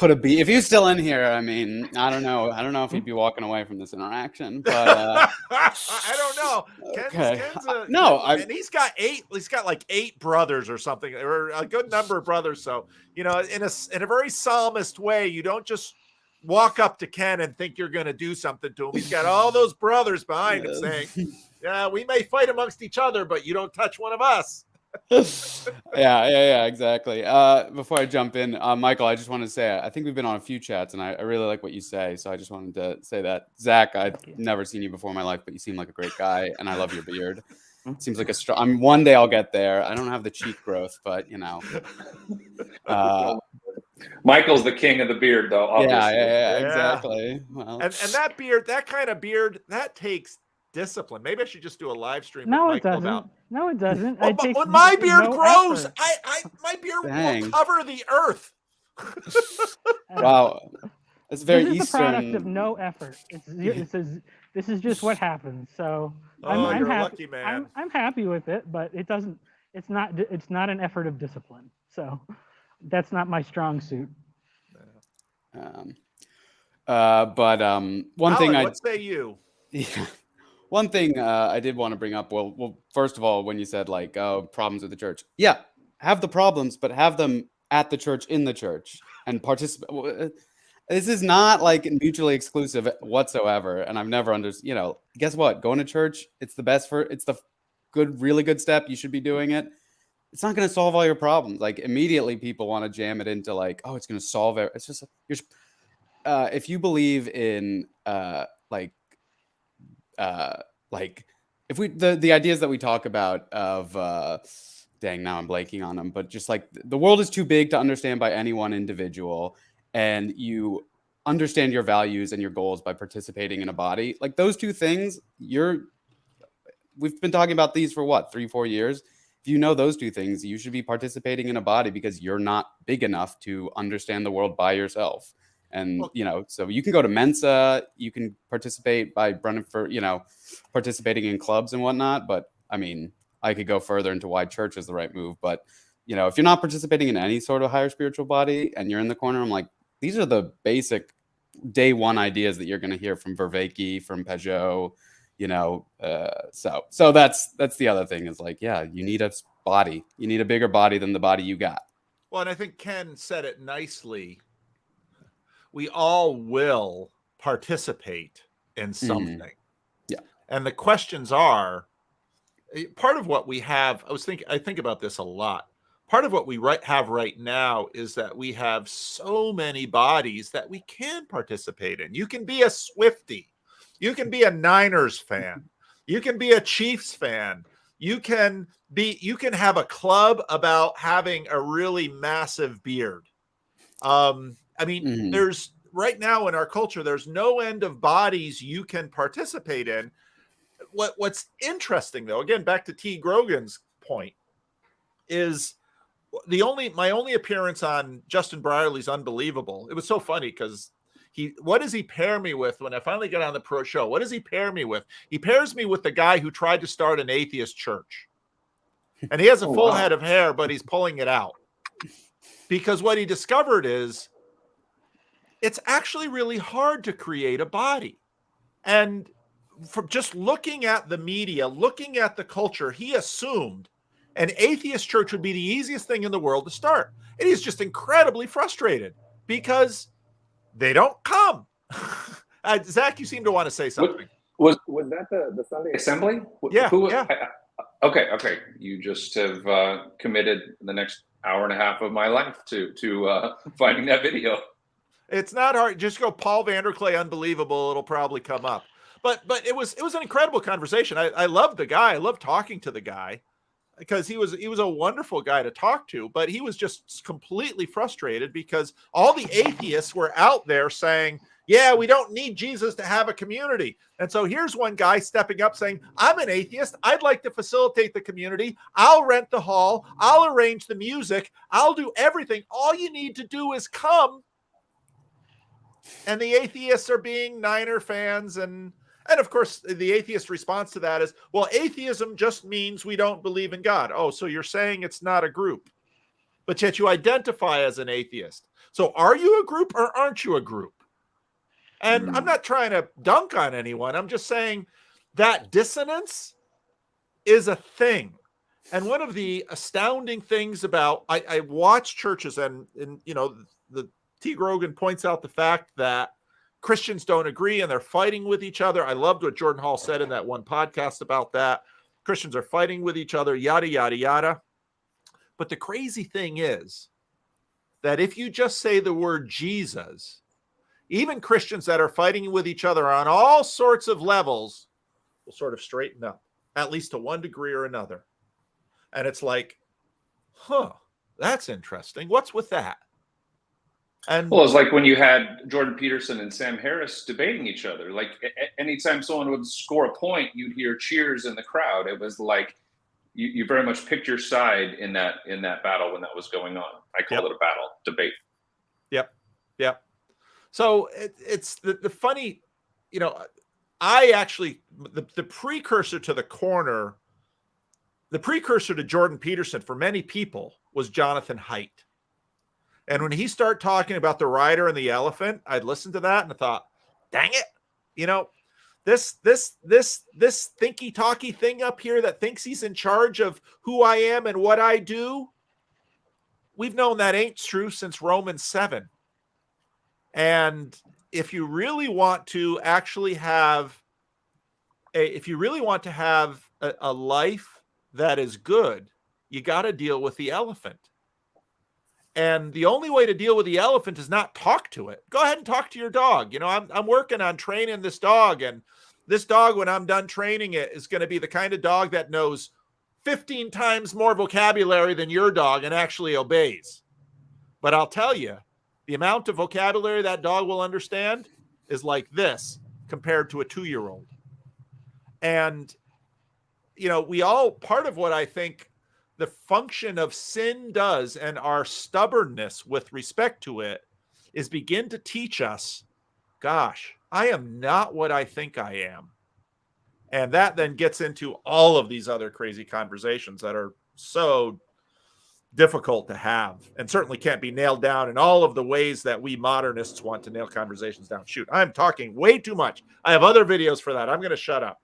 put a beat. If he was still in here, I mean, I don't know if he'd be walking away from this interaction. But I don't know. Okay. And he's got like 8 brothers or something, or a good number of brothers. So, in a very psalmist way, you don't just walk up to Ken and think you're going to do something to him. He's got all those brothers behind him saying, yeah, we may fight amongst each other, but you don't touch one of us. yeah, exactly. Before I jump in, Michael, I just want to say I think we've been on a few chats, and I really like what you say. So I just wanted to say that. Zach, I've never seen you before in my life, but you seem like a great guy, and I love your beard. It seems like a strong. One day I'll get there. I don't have the cheek growth, but Michael's the king of the beard, though. Obviously. Yeah, exactly. Well, and that beard, that kind of beard, that takes discipline. Maybe I should just do a live stream. No, with it Michael doesn't. About. No, it doesn't. Well, but when my beard grows, my beard will cover the earth. Wow, it's very this is Eastern. the product of no effort. This is just what happens. So I'm you're a happy. lucky man. I'm happy with it, but it doesn't. It's not an effort of discipline. So that's not my strong suit. But one thing what say you? Yeah. One thing I did want to bring up. Well, first of all, when you said problems with the church, yeah, have the problems, but have them at the church, in the church, and participate. This is not mutually exclusive whatsoever. And I've never understood. Guess what? Going to church, it's the best it's the really good step. You should be doing it. It's not going to solve all your problems. Immediately, people want to jam it into oh, it's going to solve it. It's just if you believe in if the ideas that we talk about of dang, now I'm blanking on them, but just the world is too big to understand by any one individual, and you understand your values and your goals by participating in a body, those two things, we've been talking about these for 3-4 years. If you know those two things, you should be participating in a body because you're not big enough to understand the world by yourself. And, so you can go to Mensa, you can participate by running for, participating in clubs and whatnot. But I mean, I could go further into why church is the right move. But, if you're not participating in any sort of higher spiritual body and you're in the corner, I'm like, these are the basic day one ideas that you're going to hear from Vervaeke, from Peugeot, so that's the other thing is you need a body. You need a bigger body than the body you got. Well, and I think Ken said it nicely. We all will participate in something. Yeah. And the questions are part of what we have. I think about this a lot. Part of what we have right now is that we have so many bodies that we can participate in. You can be a Swiftie. You can be a Niners fan. You can be a Chiefs fan. You can have a club about having a really massive beard. There's right now in our culture, there's no end of bodies you can participate in. What's interesting though, again, back to T. Grogan's point, is my only appearance on Justin Brierley's Unbelievable. It was so funny because what does he pair me with when I finally get on the pro show? What does he pair me with? He pairs me with the guy who tried to start an atheist church. And he has a full head of hair, but he's pulling it out. Because what he discovered is it's actually really hard to create a body. And from just looking at the media, looking at the culture, he assumed an atheist church would be the easiest thing in the world to start. And he's just incredibly frustrated because they don't come. Zach, you seem to want to say something. Was that the Sunday Assembly? Yeah. Okay. You just have committed the next hour and a half of my life to finding that video. It's not hard. Just go Paul Vanderklay Unbelievable. It'll probably come up. But it was an incredible conversation. I love the guy. I love talking to the guy because he was a wonderful guy to talk to, but he was just completely frustrated because all the atheists were out there saying, yeah, we don't need Jesus to have a community. And so here's one guy stepping up saying, I'm an atheist. I'd like to facilitate the community. I'll rent the hall. I'll arrange the music. I'll do everything. All you need to do is come. And the atheists are being Niner fans. And of course, the atheist response to that is, well, atheism just means we don't believe in God. Oh, so you're saying it's not a group. but yet you identify as an atheist. So are you a group or aren't you a group? And I'm not trying to dunk on anyone. I'm just saying that dissonance is a thing. And one of the astounding things about, I watch churches and the T. Grogan points out the fact that Christians don't agree and they're fighting with each other. I loved what Jordan Hall said in that one podcast about that. Christians are fighting with each other, yada, yada, yada. But the crazy thing is that if you just say the word Jesus, even Christians that are fighting with each other on all sorts of levels will sort of straighten up, at least to one degree or another. And it's like, that's interesting. What's with that? And well, it's like when you had Jordan Peterson and Sam Harris debating each other. Like anytime someone would score a point, you'd hear cheers in the crowd. It was like you very much picked your side in that battle when that was going on. I call it a battle debate. Yep. So it's the funny, I actually the precursor to the corner, the precursor to Jordan Peterson for many people was Jonathan Haidt. And when he started talking about the rider and the elephant, I'd listen to that and I thought, dang it, this thinky talky thing up here that thinks he's in charge of who I am and what I do. We've known that ain't true since Romans 7. And if you really want to actually have a life that is good, you got to deal with the elephant. And the only way to deal with the elephant is not talk to it. Go ahead and talk to your dog. I'm working on training this dog, and this dog, when I'm done training it, is going to be the kind of dog that knows 15 times more vocabulary than your dog and actually obeys. But I'll tell you, the amount of vocabulary that dog will understand is like this compared to a 2-year-old. And, part of what I think the function of sin does and our stubbornness with respect to it is begin to teach us, gosh, I am not what I think I am. And that then gets into all of these other crazy conversations that are so difficult to have and certainly can't be nailed down in all of the ways that we modernists want to nail conversations down. Shoot, I'm talking way too much. I have other videos for that. I'm going to shut up.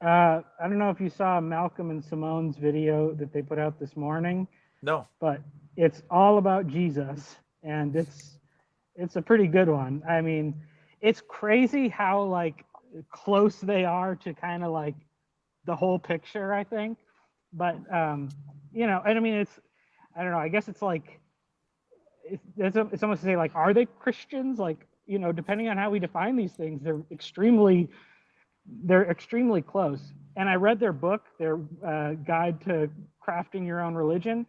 I don't know if you saw Malcolm and Simone's video that they put out this morning. No. But it's all about Jesus, and it's a pretty good one. I mean, it's crazy how close they are to kind of like the whole picture, I think. But and I mean, I don't know. I guess it's like it's almost to say like, are they Christians? Like, depending on how we define these things, they're extremely close. And I read their book, their guide to crafting your own religion.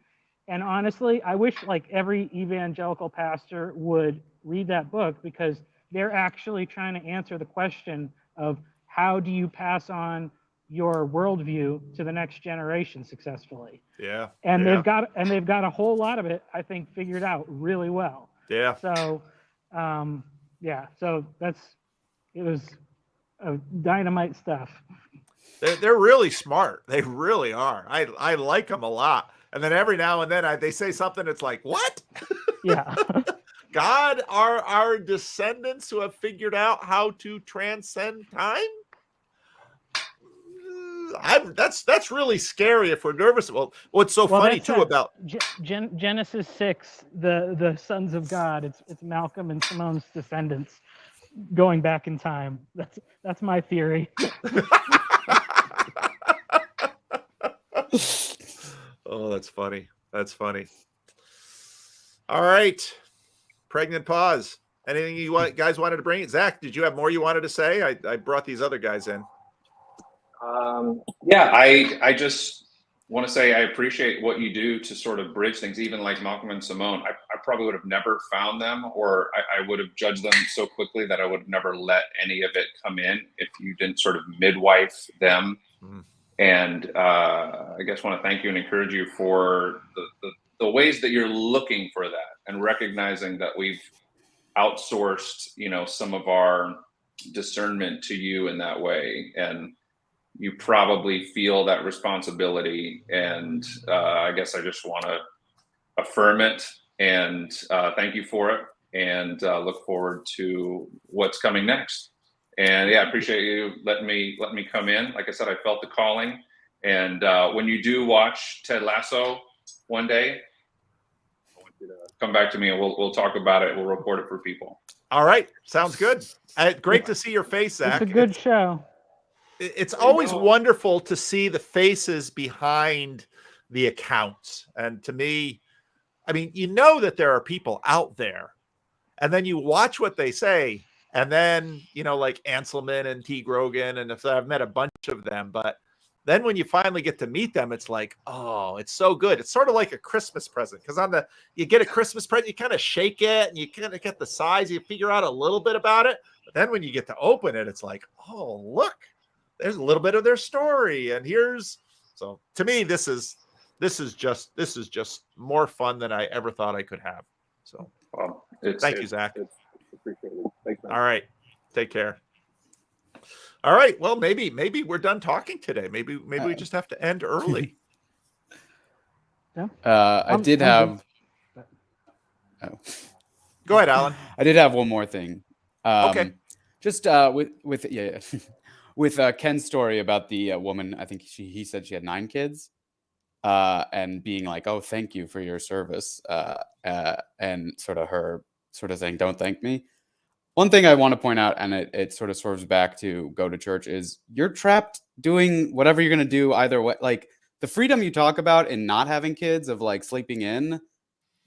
And honestly, I wish every evangelical pastor would read that book, because they're actually trying to answer the question of how do you pass on your worldview to the next generation successfully. Yeah. And they've got a whole lot of it, I think, figured out really well. Yeah. So so it was dynamite stuff. They're really smart. They really are. I like them a lot. And then every now and then they say something that's like, what? Yeah. God are our descendants who have figured out how to transcend time? That's really scary if we're nervous. Well, what's so funny too about Genesis 6, the sons of God, it's Malcolm and Simone's descendants going back in time. That's my theory. Oh, that's funny. That's funny. All right. Pregnant pause. Anything you guys wanted to bring? Zach, did you have more you wanted to say? I brought these other guys in. I just want to say I appreciate what you do to sort of bridge things, even like Malcolm and Simone. I probably would have never found them, or I would have judged them so quickly that I would have never let any of it come in if you didn't sort of midwife them. Mm-hmm. And I guess want to thank you and encourage you for the ways that you're looking for that and recognizing that we've outsourced, some of our discernment to you in that way. And you probably feel that responsibility. And I guess I just want to affirm it and thank you for it, and look forward to what's coming next. And yeah, I appreciate you letting me come in. Like I said, I felt the calling. And when you do watch Ted Lasso one day, I want you to come back to me and we'll talk about it. We'll report it for people. All right, sounds good. Great to see your face, Zach. It's a good show. It's always wonderful to see the faces behind the accounts. And to me, I mean, you know that there are people out there, and then you watch what they say, and then, you know, like Anselman and T. Grogan, and if I've met a bunch of them, but then when you finally get to meet them, it's like, oh, it's so good. It's sort of like a Christmas present, because you get a Christmas present, you kind of shake it and you kind of get the size, you figure out a little bit about it. But then when you get to open it, it's like, oh, look, there's a little bit of their story. And so to me, this is just more fun than I ever thought I could have. So thank you, Zach. It's appreciated. Thanks, man. All right. Take care. All right. Well, maybe we're done talking today. Maybe we just have to end early. I did have. Oh. Go ahead, Alan. I did have one more thing. Okay. Just with Ken's story about the woman. I think he said she had 9 kids, and being like, "Oh, thank you for your service," and sort of her sort of saying, "Don't thank me." One thing I want to point out, and it sort of swerves back to go to church, is you're trapped doing whatever you're going to do either way. Like the freedom you talk about in not having kids, of like sleeping in,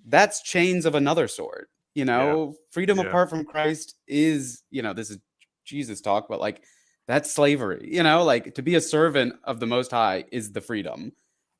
that's chains of another sort. You know, freedom apart from Christ is, you know, this is Jesus talk, but like that's slavery. You know, like to be a servant of the Most High is the freedom,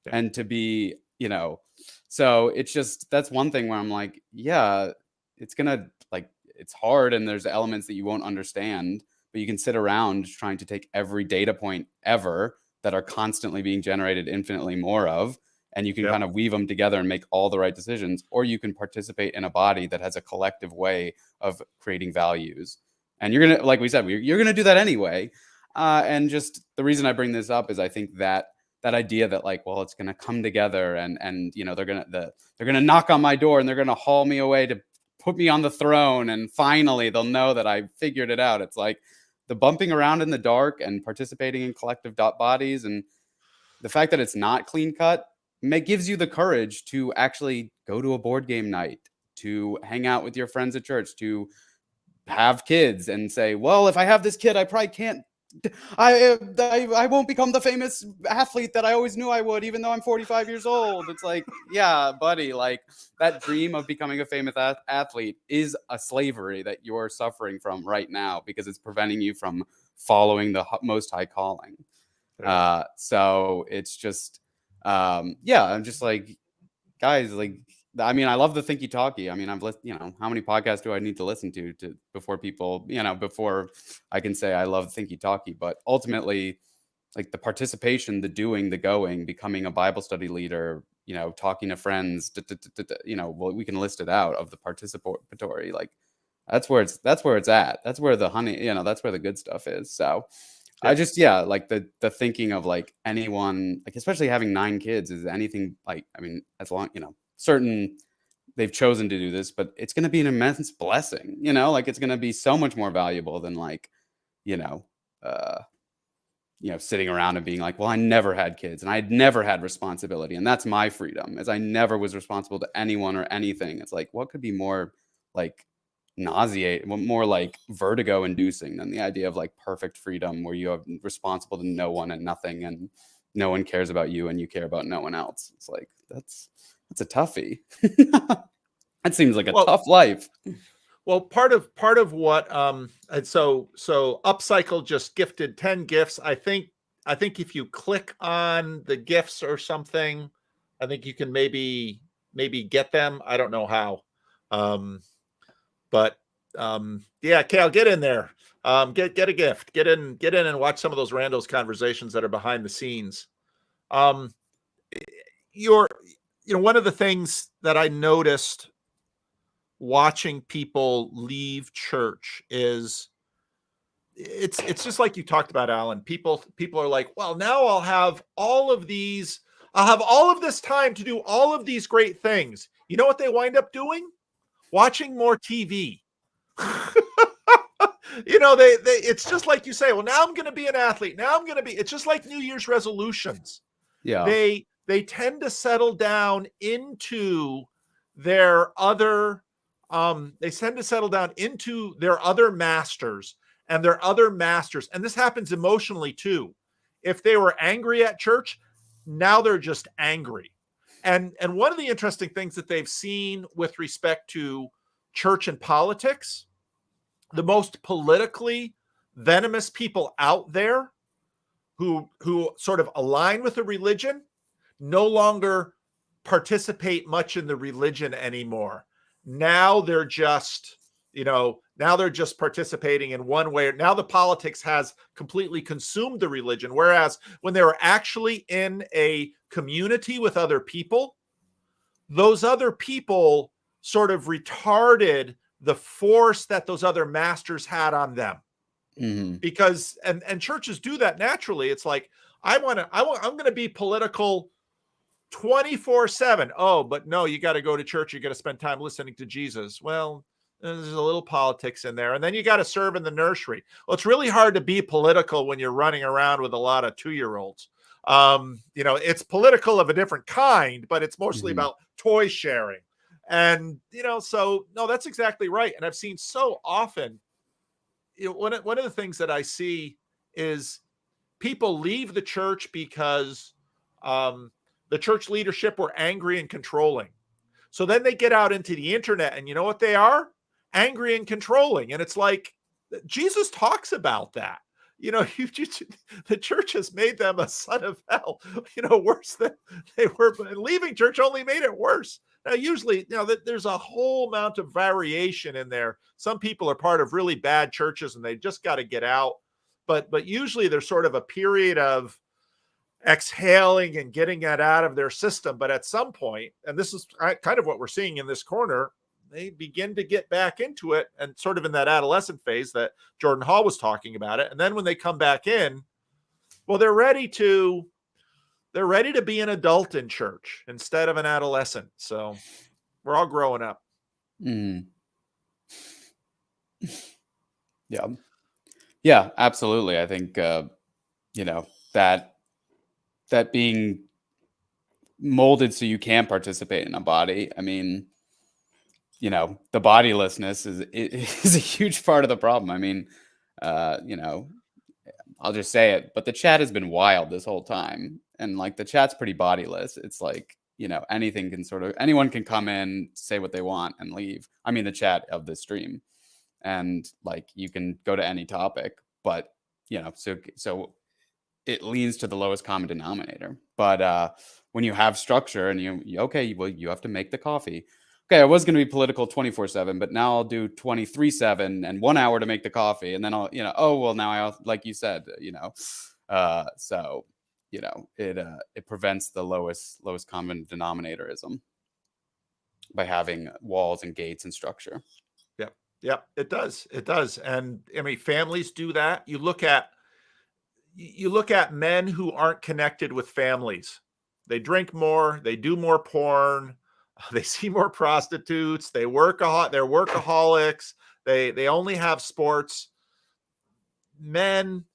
and to be, you know, so it's just, that's one thing where I'm like, yeah, it's gonna like. It's hard, and there's elements that you won't understand, but you can sit around trying to take every data point ever that are constantly being generated infinitely more of, and you can kind of weave them together and make all the right decisions, or you can participate in a body that has a collective way of creating values. And you're going to, like we said, you're going to do that anyway. And just the reason I bring this up is I think that idea that like, well, it's going to come together and, you know, they're going to knock on my door and they're going to haul me away to put me on the throne, and finally they'll know that I figured it out. It's like the bumping around in the dark and participating in collective bodies, and the fact that it's not clean cut gives you the courage to actually go to a board game night, to hang out with your friends at church, to have kids and say, well, if I have this kid, I probably can't, I won't become the famous athlete that I always knew I would, even though I'm 45 years old. It's like, yeah, buddy, like that dream of becoming a famous athlete is a slavery that you're suffering from right now, because it's preventing you from following the Most High calling. So it's just, I'm just like, guys, like, I mean, I love the thinky talky. I mean, I've listened, you know, how many podcasts do I need to listen to before people, you know, before I can say I love thinky talky? But ultimately, like the participation, the doing, the going, becoming a Bible study leader, you know, talking to friends, you know, well, we can list it out of the participatory. Like that's where it's at. That's where the honey, you know, that's where the good stuff is. So I just, like the thinking of like anyone, like especially having 9 kids is anything like, I mean, as long, you know, certain they've chosen to do this, but it's going to be an immense blessing, you know, like it's going to be so much more valuable than like, you know, sitting around and being like, well, I never had kids and I'd never had responsibility. And that's my freedom, as I never was responsible to anyone or anything. It's like, what could be more like more like vertigo inducing than the idea of like perfect freedom, where you have responsible to no one and nothing, and no one cares about you and you care about no one else. It's like, that's a toughie. That seems like a tough life. Well, part of what so Upcycle just gifted 10 gifts. I think if you click on the gifts or something, I think you can maybe get them. I don't know how. But Cal, get in there. Get a gift. Get in and watch some of those randos conversations that are behind the scenes. One of the things that I noticed watching people leave church is it's just like you talked about, Alan. People are like, well, now I'll have all of this time to do all of these great things. You know what they wind up doing? Watching more TV. It's just like you say, well, now I'm going to be an athlete. Now I'm going to be, it's just like New Year's resolutions. Yeah. They tend to settle down into their other, masters and their other masters. And this happens emotionally too. If they were angry at church, now they're just angry. And one of the interesting things that they've seen with respect to church and politics, the most politically venomous people out there who sort of align with the religion no longer participate much in the religion anymore. Now they're just, participating in one way. Now the politics has completely consumed the religion. Whereas when they were actually in a community with other people, those other people sort of retarded the force that those other masters had on them. Mm-hmm. Because, and churches do that naturally. It's like, I'm going to be political 24/7. Oh, but no, you got to go to church. You got to spend time listening to Jesus. Well, there's a little politics in there. And then you got to serve in the nursery. Well, it's really hard to be political when you're running around with a lot of 2-year-olds. It's political of a different kind, but it's mostly about toy sharing. And, so no, that's exactly right. And I've seen so often, one of the things that I see is people leave the church because the church leadership were angry and controlling. So then they get out into the internet, and you know what they are? Angry and controlling. And it's like, Jesus talks about that. The church has made them a son of hell, worse than they were. But leaving church only made it worse. Now, usually, there's a whole amount of variation in there. Some people are part of really bad churches and they just got to get out. But usually there's sort of a period of exhaling and getting it out of their system. But at some point, and this is kind of what we're seeing in this corner, they begin to get back into it and sort of in that adolescent phase that Jordan Hall was talking about it. And then when they come back in, well, they're ready to be an adult in church instead of an adolescent. So we're all growing up. Mm. Yeah. Yeah, absolutely. I think, that being molded so you can participate in a body. I mean, the bodilessness is a huge part of the problem. I mean, I'll just say it, but the chat has been wild this whole time. And like the chat's pretty bodiless. It's like, anyone can come in, say what they want and leave. I mean, the chat of the stream. And like, you can go to any topic, but so it leans to the lowest common denominator. But when you have structure and you have to make the coffee. Okay, I was going to be political 24/7, but now I'll do 23/7 and 1 hour to make the coffee. And then I'll, now I, like you said, it prevents the lowest common denominatorism by having walls and gates and structure. Yeah, it does. It does. And I mean, families do that. You look at men who aren't connected with families. They drink more, they do more porn, they see more prostitutes, they're workaholics, they only have sports. Men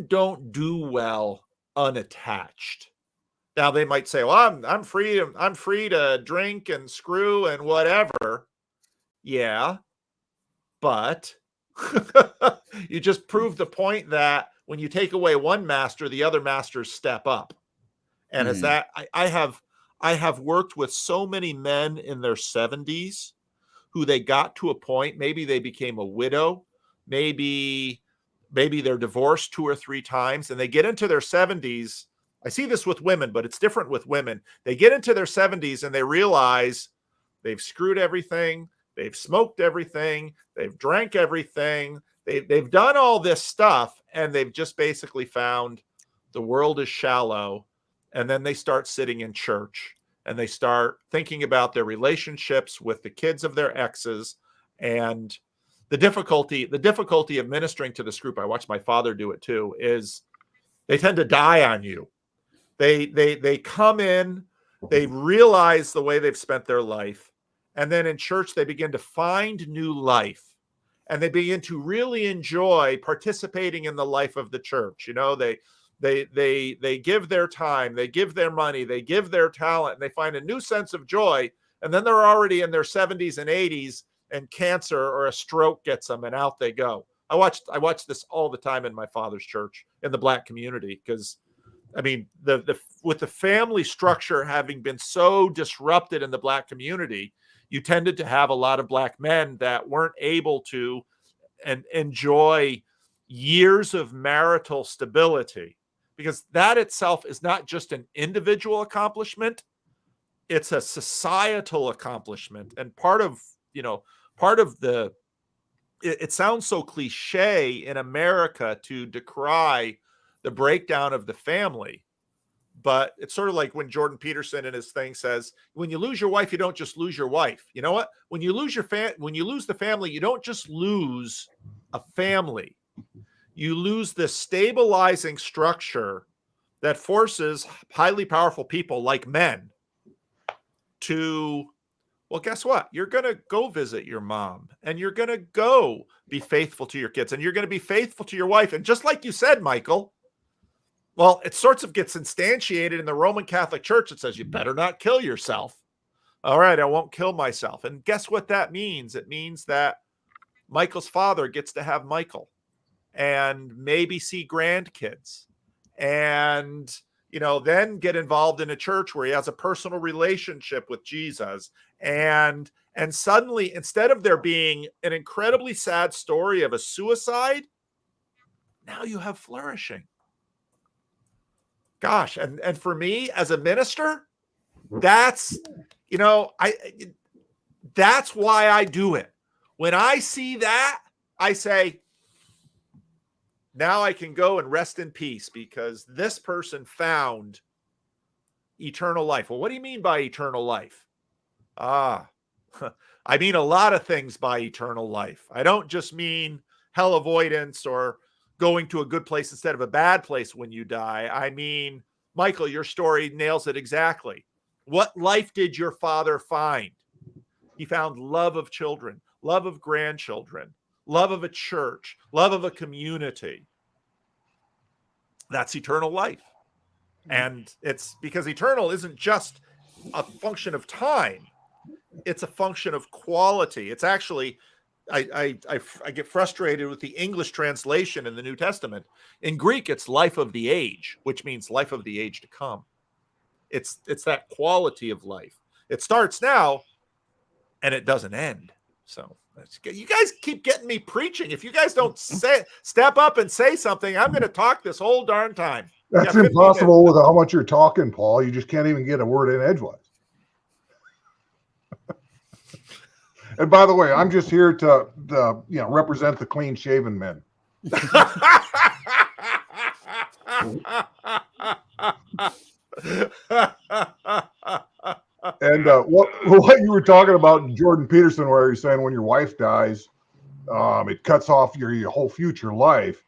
don't do well unattached. Now they might say, well, I'm free to drink and screw and whatever. Yeah. But you just proved the point that when you take away one master, the other masters step up. And as that, I have worked with so many men in their 70s who they got to a point, maybe they became a widow, maybe they're divorced 2 or 3 times, and they get into their 70s. I see this with women, but it's different with women. They get into their 70s and they realize they've screwed everything. They've smoked everything. They've drank everything. They've done all this stuff, and they've just basically found the world is shallow. And then they start sitting in church, and they start thinking about their relationships with the kids of their exes, and the difficulty of ministering to this group, I watched my father do it too, is they tend to die on you. They come in, they realize the way they've spent their life, and then in church they begin to find new life, and they begin to really enjoy participating in the life of the church. You know, they give their time, they give their money, they give their talent, and they find a new sense of joy. And then they're already in their 70s and 80s, and cancer or a stroke gets them, and out they go. I watched this all the time in my father's church in the Black community, because I mean, with the family structure having been so disrupted in the Black community, you tended to have a lot of Black men that weren't able to enjoy years of marital stability, because that itself is not just an individual accomplishment, it's a societal accomplishment. And part of the, it sounds so cliche in America to decry the breakdown of the family, but it's sort of like when Jordan Peterson in his thing says, when you lose your wife, you don't just lose your wife. You know what? When you lose when you lose the family, you don't just lose a family. You lose the stabilizing structure that forces highly powerful people like men to, well, guess what? You're going to go visit your mom, and you're going to go be faithful to your kids, and you're going to be faithful to your wife. And just like you said, Michael, well, it sorts of gets instantiated in the Roman Catholic Church. It says, you better not kill yourself. All right, I won't kill myself. And guess what that means? It means that Michael's father gets to have Michael and maybe see grandkids, and, you know, then get involved in a church where he has a personal relationship with Jesus. And suddenly, instead of there being an incredibly sad story of a suicide, now you have flourishing. Gosh, and for me as a minister, that's, you know, that's why I do it. When I see that, I say, now I can go and rest in peace, because this person found eternal life. Well, what do you mean by eternal life? I mean a lot of things by eternal life. I don't just mean hell avoidance or going to a good place instead of a bad place when you die. I mean, Michael, your story nails it exactly. What life did your father find? He found love of children, love of grandchildren, love of a church, love of a community. That's eternal life. And it's because eternal isn't just a function of time. It's a function of quality. It's actually, I get frustrated with the English translation in the New Testament. In Greek, it's life of the age, which means life of the age to come. It's that quality of life. It starts now and it doesn't end. So you guys keep getting me preaching. If you guys don't step up and say something, I'm going to talk this whole darn time. That's impossible with how much you're talking, Paul. You just can't even get a word in edgewise. And by the way, I'm just here to represent the clean-shaven men. And what you were talking about, Jordan Peterson, where you're saying when your wife dies, it cuts off your whole future life.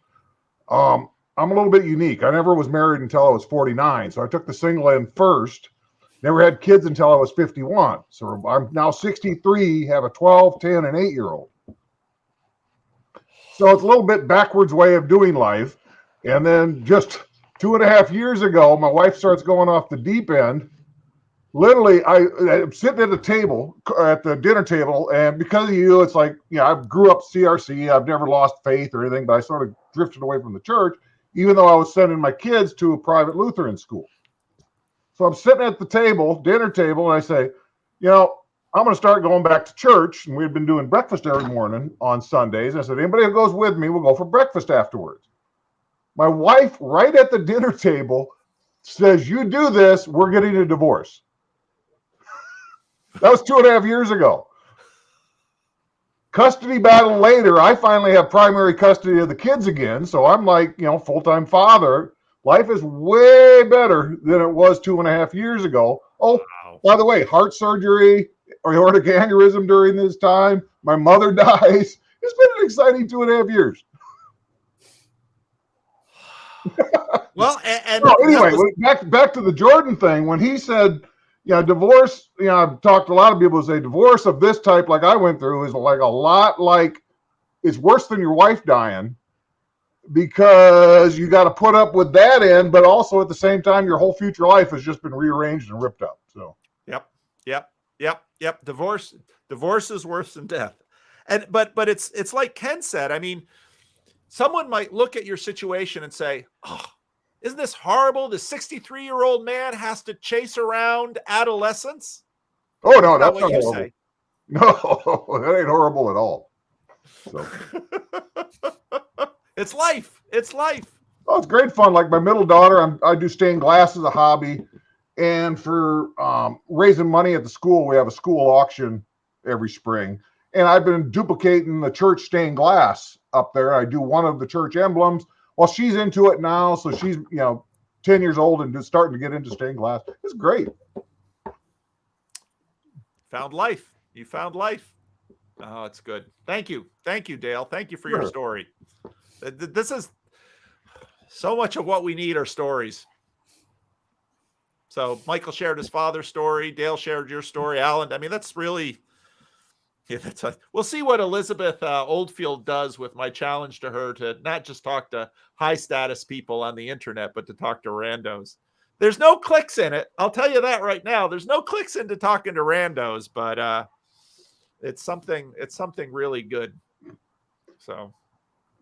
I'm a little bit unique. I never was married until I was 49, so I took the single end first. Never had kids until I was 51. So I'm now 63, have a 12, 10, and 8-year-old. So it's a little bit backwards way of doing life. And then just 2.5 years ago, my wife starts going off the deep end. Literally, I'm sitting at the dinner table, and because of you, it's like, I grew up CRC. I've never lost faith or anything, but I sort of drifted away from the church, even though I was sending my kids to a private Lutheran school. So I'm sitting at the dinner table, and I say, I'm going to start going back to church. And we've been doing breakfast every morning on Sundays. I said, anybody who goes with me, we'll go for breakfast afterwards. My wife, right at the dinner table, says, you do this, we're getting a divorce. That was 2.5 years ago. Custody battle later, I finally have primary custody of the kids again. So I'm like, full-time father. Life is way better than it was 2.5 years ago. Oh, wow. By the way, heart surgery, aortic aneurysm during this time. My mother dies. It's been an exciting 2.5 years. Well, and no, anyway, was... back to the Jordan thing. When he said, divorce, I've talked to a lot of people who say divorce of this type, like I went through, is like a lot like it's worse than your wife dying, because you got to put up with that end, but also at the same time, your whole future life has just been rearranged and ripped up. So, yep. Divorce is worse than death. And but it's like Ken said. I mean, someone might look at your situation and say, "Oh, isn't this horrible? The 63-year-old man has to chase around adolescents." Oh no, That's that's not what not you horrible. say. No, that ain't horrible at all. So. It's life. It's life. Oh, it's great fun. Like my middle daughter, I do stained glass as a hobby, and for raising money at the school, we have a school auction every spring. And I've been duplicating the church stained glass up there. I do one of the church emblems. Well, she's into it now, so she's 10 years old and just starting to get into stained glass. It's great. Found life. You found life. Oh, it's good. Thank you, Dale. Thank you for your story. This is so much of what we need are stories. So Michael shared his father's story. Dale shared your story. Alan, I mean, that's really, we'll see what Elizabeth Oldfield does with my challenge to her to not just talk to high status people on the internet, but to talk to randos. There's no clicks in it. I'll tell you that right now. There's no clicks into talking to randos, but it's something really good. So.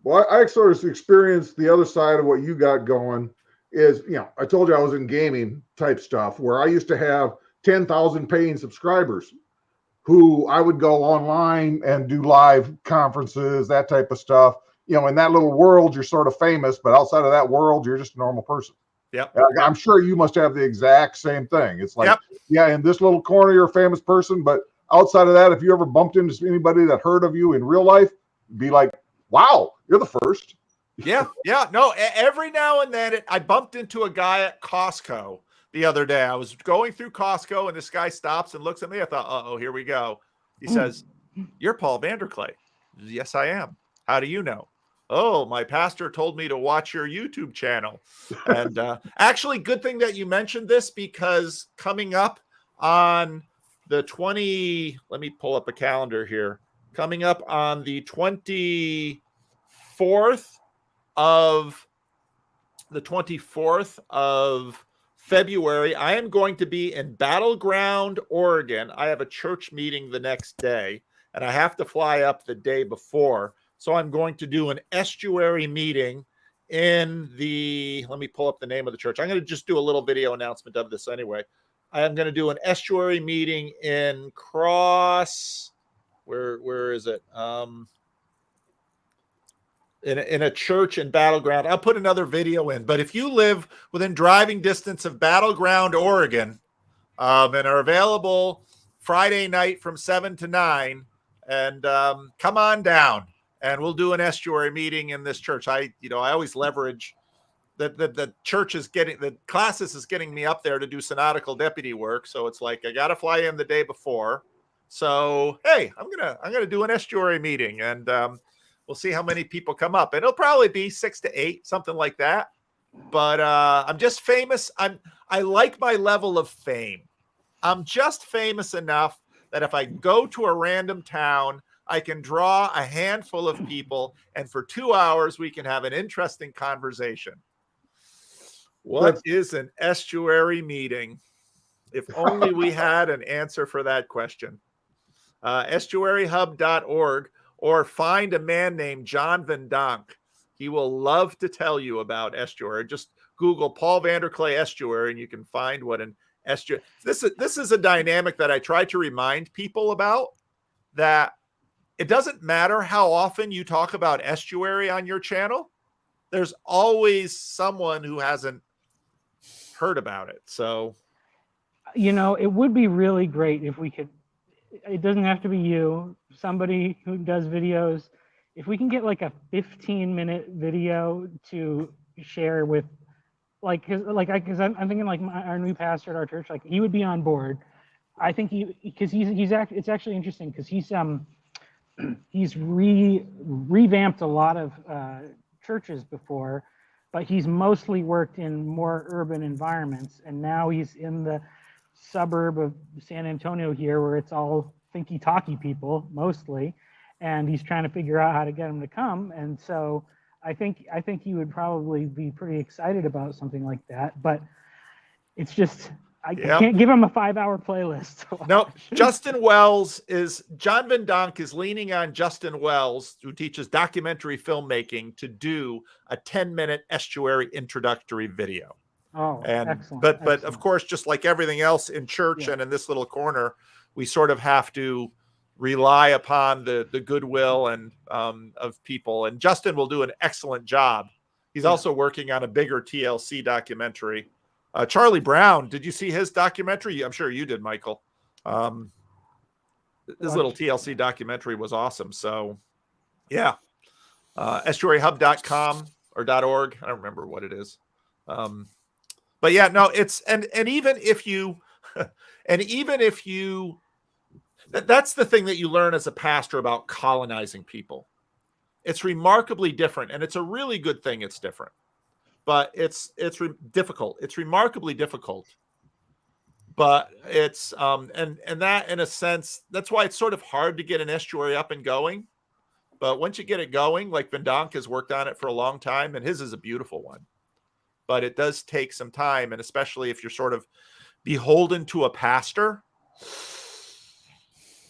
Well, I sort of experienced the other side of what you got going is, I told you I was in gaming type stuff where I used to have 10,000 paying subscribers who I would go online and do live conferences, that type of stuff. In that little world, you're sort of famous, but outside of that world, you're just a normal person. Yep. I'm sure you must have the exact same thing. It's like, in this little corner, you're a famous person, but outside of that, if you ever bumped into anybody that heard of you in real life, be like, wow, you're the first. Yeah. No, every now and then I bumped into a guy at Costco the other day. I was going through Costco and this guy stops and looks at me. I thought, uh-oh, here we go. He says, "You're Paul Vanderklay." "Yes, I am." "How do you know?" "Oh, my pastor told me to watch your YouTube channel." And actually, good thing that you mentioned this, because coming up on the let me pull up a calendar here. Coming up on the 24th of February, I am going to be in Battleground, Oregon. I have a church meeting the next day, and I have to fly up the day before. So I'm going to do an estuary meeting in let me pull up the name of the church. I'm going to just do a little video announcement of this anyway. I am going to do an estuary meeting in where is it? In a church in Battleground. I'll put another video in. But if you live within driving distance of Battleground, Oregon, and are available Friday night from 7 to 9, and come on down, and we'll do an estuary meeting in this church. I always leverage the church is getting, the classes is getting me up there to do synodical deputy work. So it's like, I got to fly in the day before. So, hey, I'm going to do an estuary meeting, and we'll see how many people come up. And it'll probably be 6 to 8, something like that. But I'm just famous. I like my level of fame. I'm just famous enough that if I go to a random town, I can draw a handful of people, and for 2 hours, we can have an interesting conversation. What is an estuary meeting? If only we had an answer for that question. Estuaryhub.org, or find a man named John Van Donk. He will love to tell you about estuary. Just Google Paul Vanderklay estuary, and you can find what an estuary. This is a dynamic that I try to remind people about, that it doesn't matter how often you talk about estuary on your channel. There's always someone who hasn't heard about it. So, it would be really great if we could, it doesn't have to be you, somebody who does videos, if we can get like a 15-minute video to share with, because I'm thinking like our new pastor at our church, like he would be on board. I think it's actually interesting because he's he's revamped a lot of churches before, but he's mostly worked in more urban environments, and now he's in the suburb of San Antonio here, where it's all thinky-talky people mostly, and he's trying to figure out how to get them to come. And so I think he would probably be pretty excited about something like that, but it's just I can't give him a 5-hour playlist. No, John Van Donk is leaning on Justin Wells, who teaches documentary filmmaking, to do a 10-minute estuary introductory video. Oh, and excellent. But of course, just like everything else in church and in this little corner, we sort of have to rely upon the goodwill and of people. And Justin will do an excellent job. He's also working on a bigger TLC documentary. Charlie Brown, did you see his documentary? I'm sure you did, Michael. His little TLC documentary was awesome. So, yeah. Estuaryhub.com or .org. I don't remember what it is. But yeah, no, it's, and even if you, that's the thing that you learn as a pastor about colonizing people. It's remarkably different, and it's a really good thing it's different. But it's difficult. It's remarkably difficult. But it's and that, in a sense, that's why it's sort of hard to get an estuary up and going. But once you get it going, like Van Donk has worked on it for a long time, and his is a beautiful one. But it does take some time, and especially if you're sort of beholden to a pastor,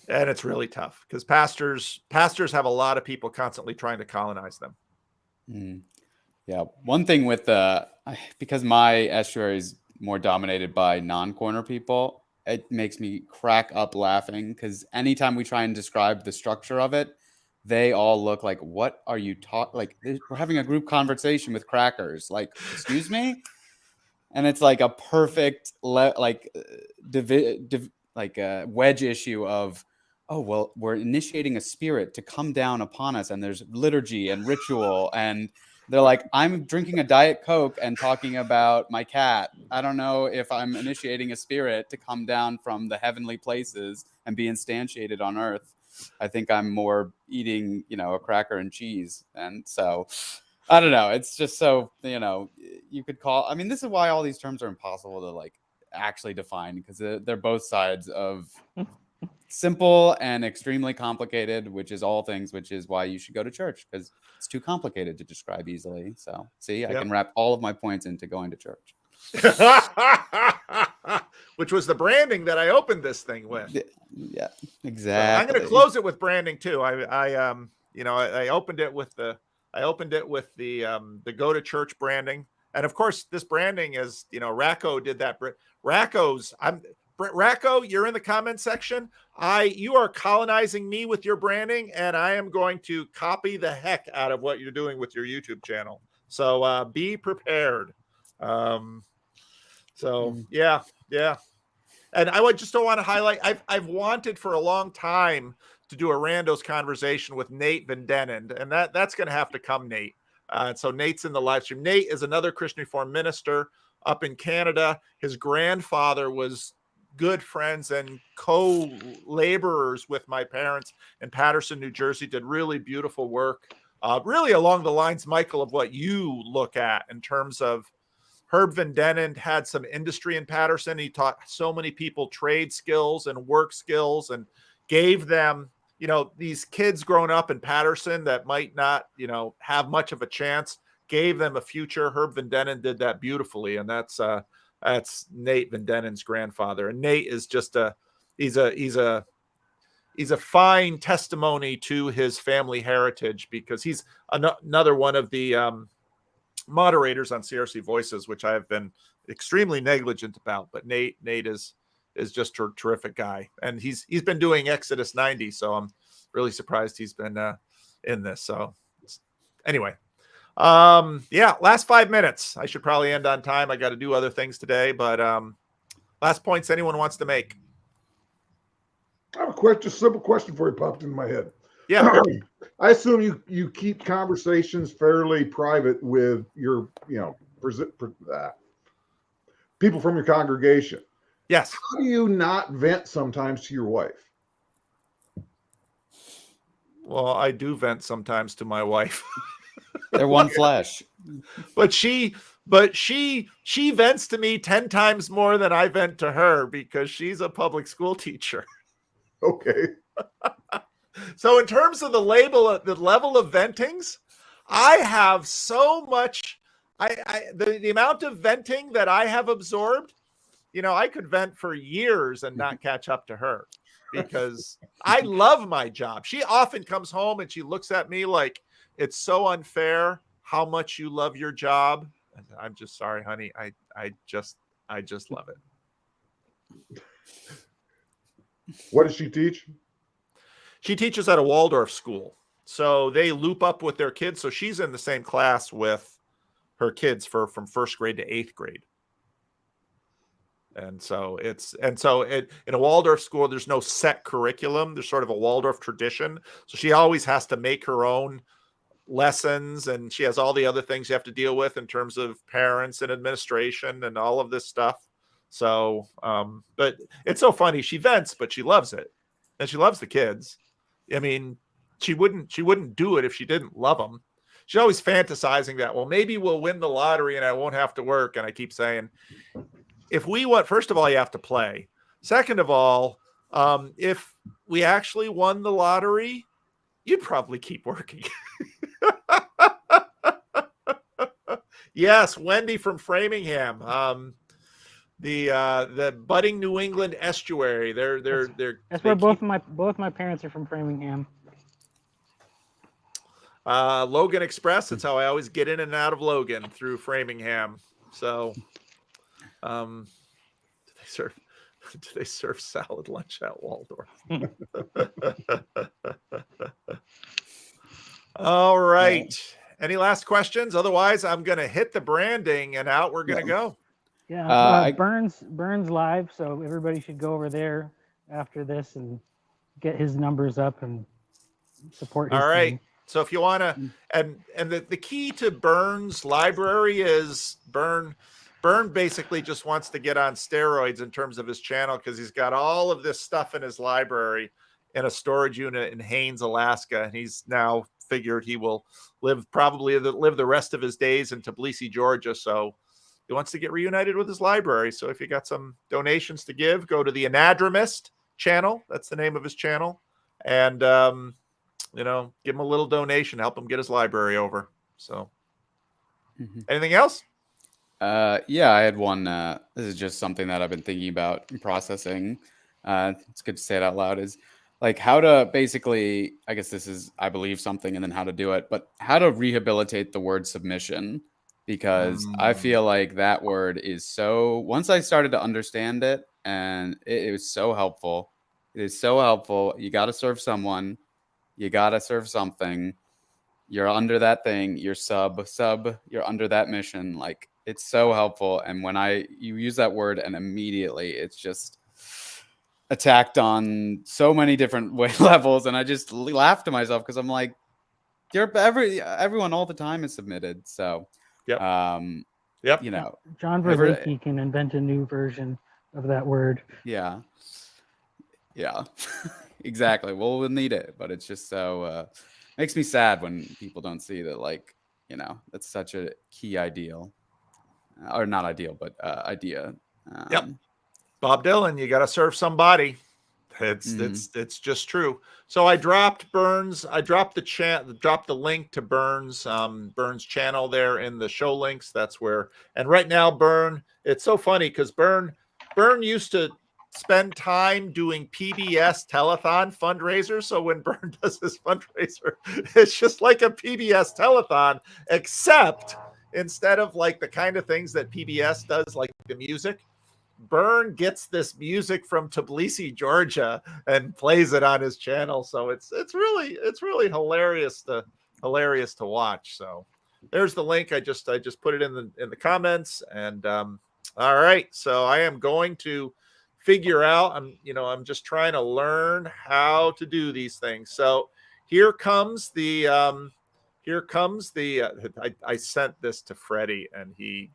and it's really tough because pastors have a lot of people constantly trying to colonize them. Yeah, one thing with because my estuary is more dominated by non-corner people, it makes me crack up laughing because anytime we try and describe the structure of it, they all look like, what are you talking? Like, we're having a group conversation with crackers. Like, excuse me? And it's like a perfect wedge issue of, oh, well, we're initiating a spirit to come down upon us, and there's liturgy and ritual, and they're like, I'm drinking a Diet Coke and talking about my cat. I don't know if I'm initiating a spirit to come down from the heavenly places and be instantiated on earth. I think I'm more eating, a cracker and cheese. And so, I don't know. It's just so, you could call, this is why all these terms are impossible to actually define, because they're both sides of simple and extremely complicated, which is all things, which is why you should go to church, because it's too complicated to describe easily. So see, I can wrap all of my points into going to church. Which was the branding that I opened this thing with. Yeah, exactly. So I'm going to close it with branding too. I opened it with the go to church branding. And of course, this branding is, Racco did that. Racco, you're in the comment section. You are colonizing me with your branding, and I am going to copy the heck out of what you're doing with your YouTube channel. So be prepared. Yeah. And I just want to highlight, I've wanted for a long time to do a randos conversation with Nate Van Denen, and that's going to have to come, Nate. So Nate's in the live stream. Nate is another Christian Reformed minister up in Canada. His grandfather was good friends and co-laborers with my parents in Patterson, New Jersey, did really beautiful work, really along the lines, Michael, of what you look at in terms of Herb Van Denen had some industry in Patterson. He taught so many people trade skills and work skills and gave them, these kids growing up in Patterson that might not, have much of a chance, gave them a future. Herb Van Denen did that beautifully. And that's Nate Van Denen's grandfather. And Nate is just he's a fine testimony to his family heritage, because he's another one of the moderators on CRC Voices, which I have been extremely negligent about. But Nate is just a terrific guy, and he's been doing Exodus 90, so I'm really surprised he's been in this. So anyway, last 5 minutes. I should probably end on time. I got to do other things today, but last points anyone wants to make. I have a question, simple question for you, popped into my head. Yeah. I assume you keep conversations fairly private with your, people from your congregation. Yes. How do you not vent sometimes to your wife? Well, I do vent sometimes to my wife. They're one flesh. But she vents to me 10 times more than I vent to her because she's a public school teacher. Okay. So in terms of the level of ventings, I have so much. The amount of venting that I have absorbed, I could vent for years and not catch up to her because I love my job. She often comes home and she looks at me like it's so unfair how much you love your job. And I'm just sorry, honey. I just love it. What does she teach? She teaches at a Waldorf school. So they loop up with their kids. So she's in the same class with her kids from first grade to eighth grade. And so in a Waldorf school, there's no set curriculum. There's sort of a Waldorf tradition. So she always has to make her own lessons, and she has all the other things you have to deal with in terms of parents and administration and all of this stuff. So, but it's so funny. She vents, but she loves it, and she loves the kids. I mean, she wouldn't do it if she didn't love them. She's always fantasizing that, well, maybe we'll win the lottery and I won't have to work. And I keep saying, if we want, first of all, you have to play. Second of all, if we actually won the lottery, you'd probably keep working. Yes, Wendy from Framingham. The budding New England estuary. That's where both my parents are from, Framingham. Logan Express. That's how I always get in and out of Logan, through Framingham. So, do they serve salad lunch at Waldorf? All right. Any last questions? Otherwise, I'm going to hit the branding and out we're going to go. Yeah, Burns live, so everybody should go over there after this and get his numbers up and support his All right. team. So if you want to, and the key to Burns' library is Burn basically just wants to get on steroids in terms of his channel, because he's got all of this stuff in his library in a storage unit in Haines, Alaska, and he's now figured he will live the rest of his days in Tbilisi, Georgia. So he wants to get reunited with his library. So if you got some donations to give, go to the Anadromist channel. That's the name of his channel. And, give him a little donation, help him get his library over. So anything else? Yeah, I had one. This is just something that I've been thinking about and processing. It's good to say it out loud. Is like how to basically, I guess this is, I believe something, and then how to do it, but how to rehabilitate the word submission, because I feel like that word is so, once I started to understand it, and it was so helpful. It is so helpful. You got to serve someone. You got to serve something. You're under that thing. You're you're under that mission. Like, it's so helpful. And when you use that word, and immediately it's just attacked on so many different levels. And I just laugh to myself, because I'm like, everyone all the time is submitted. So, yep. John Vervaeke can invent a new version of that word. Yeah. Yeah, exactly. Well, we'll need it, but it's just so makes me sad when people don't see that, like, that's such a key ideal, or not ideal, but idea. Yep. Bob Dylan, you got to serve somebody. It's just true. So I dropped Burns. I dropped the link to Burns channel there in the show links. That's where. And right now, it's so funny because Burn used to spend time doing PBS telethon fundraisers. So when Burn does his fundraiser, it's just like a PBS telethon, except instead of like the kind of things that PBS does, like the music, Burn gets this music from Tbilisi, Georgia, and plays it on his channel. So it's really hilarious to watch. So there's the link. I just put it in the comments. And all right, so I am going to figure out. I'm just trying to learn how to do these things. So here comes the. I sent this to Freddie, and he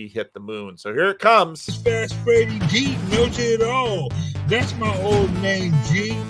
hit the moon. So here it comes. Fast Freddie G knows it all. That's my old name, G.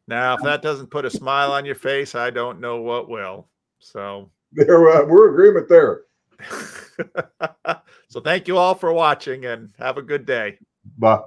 Now, if that doesn't put a smile on your face, I don't know what will. So we're agreement there. so thank you all for watching and have a good day. Bye.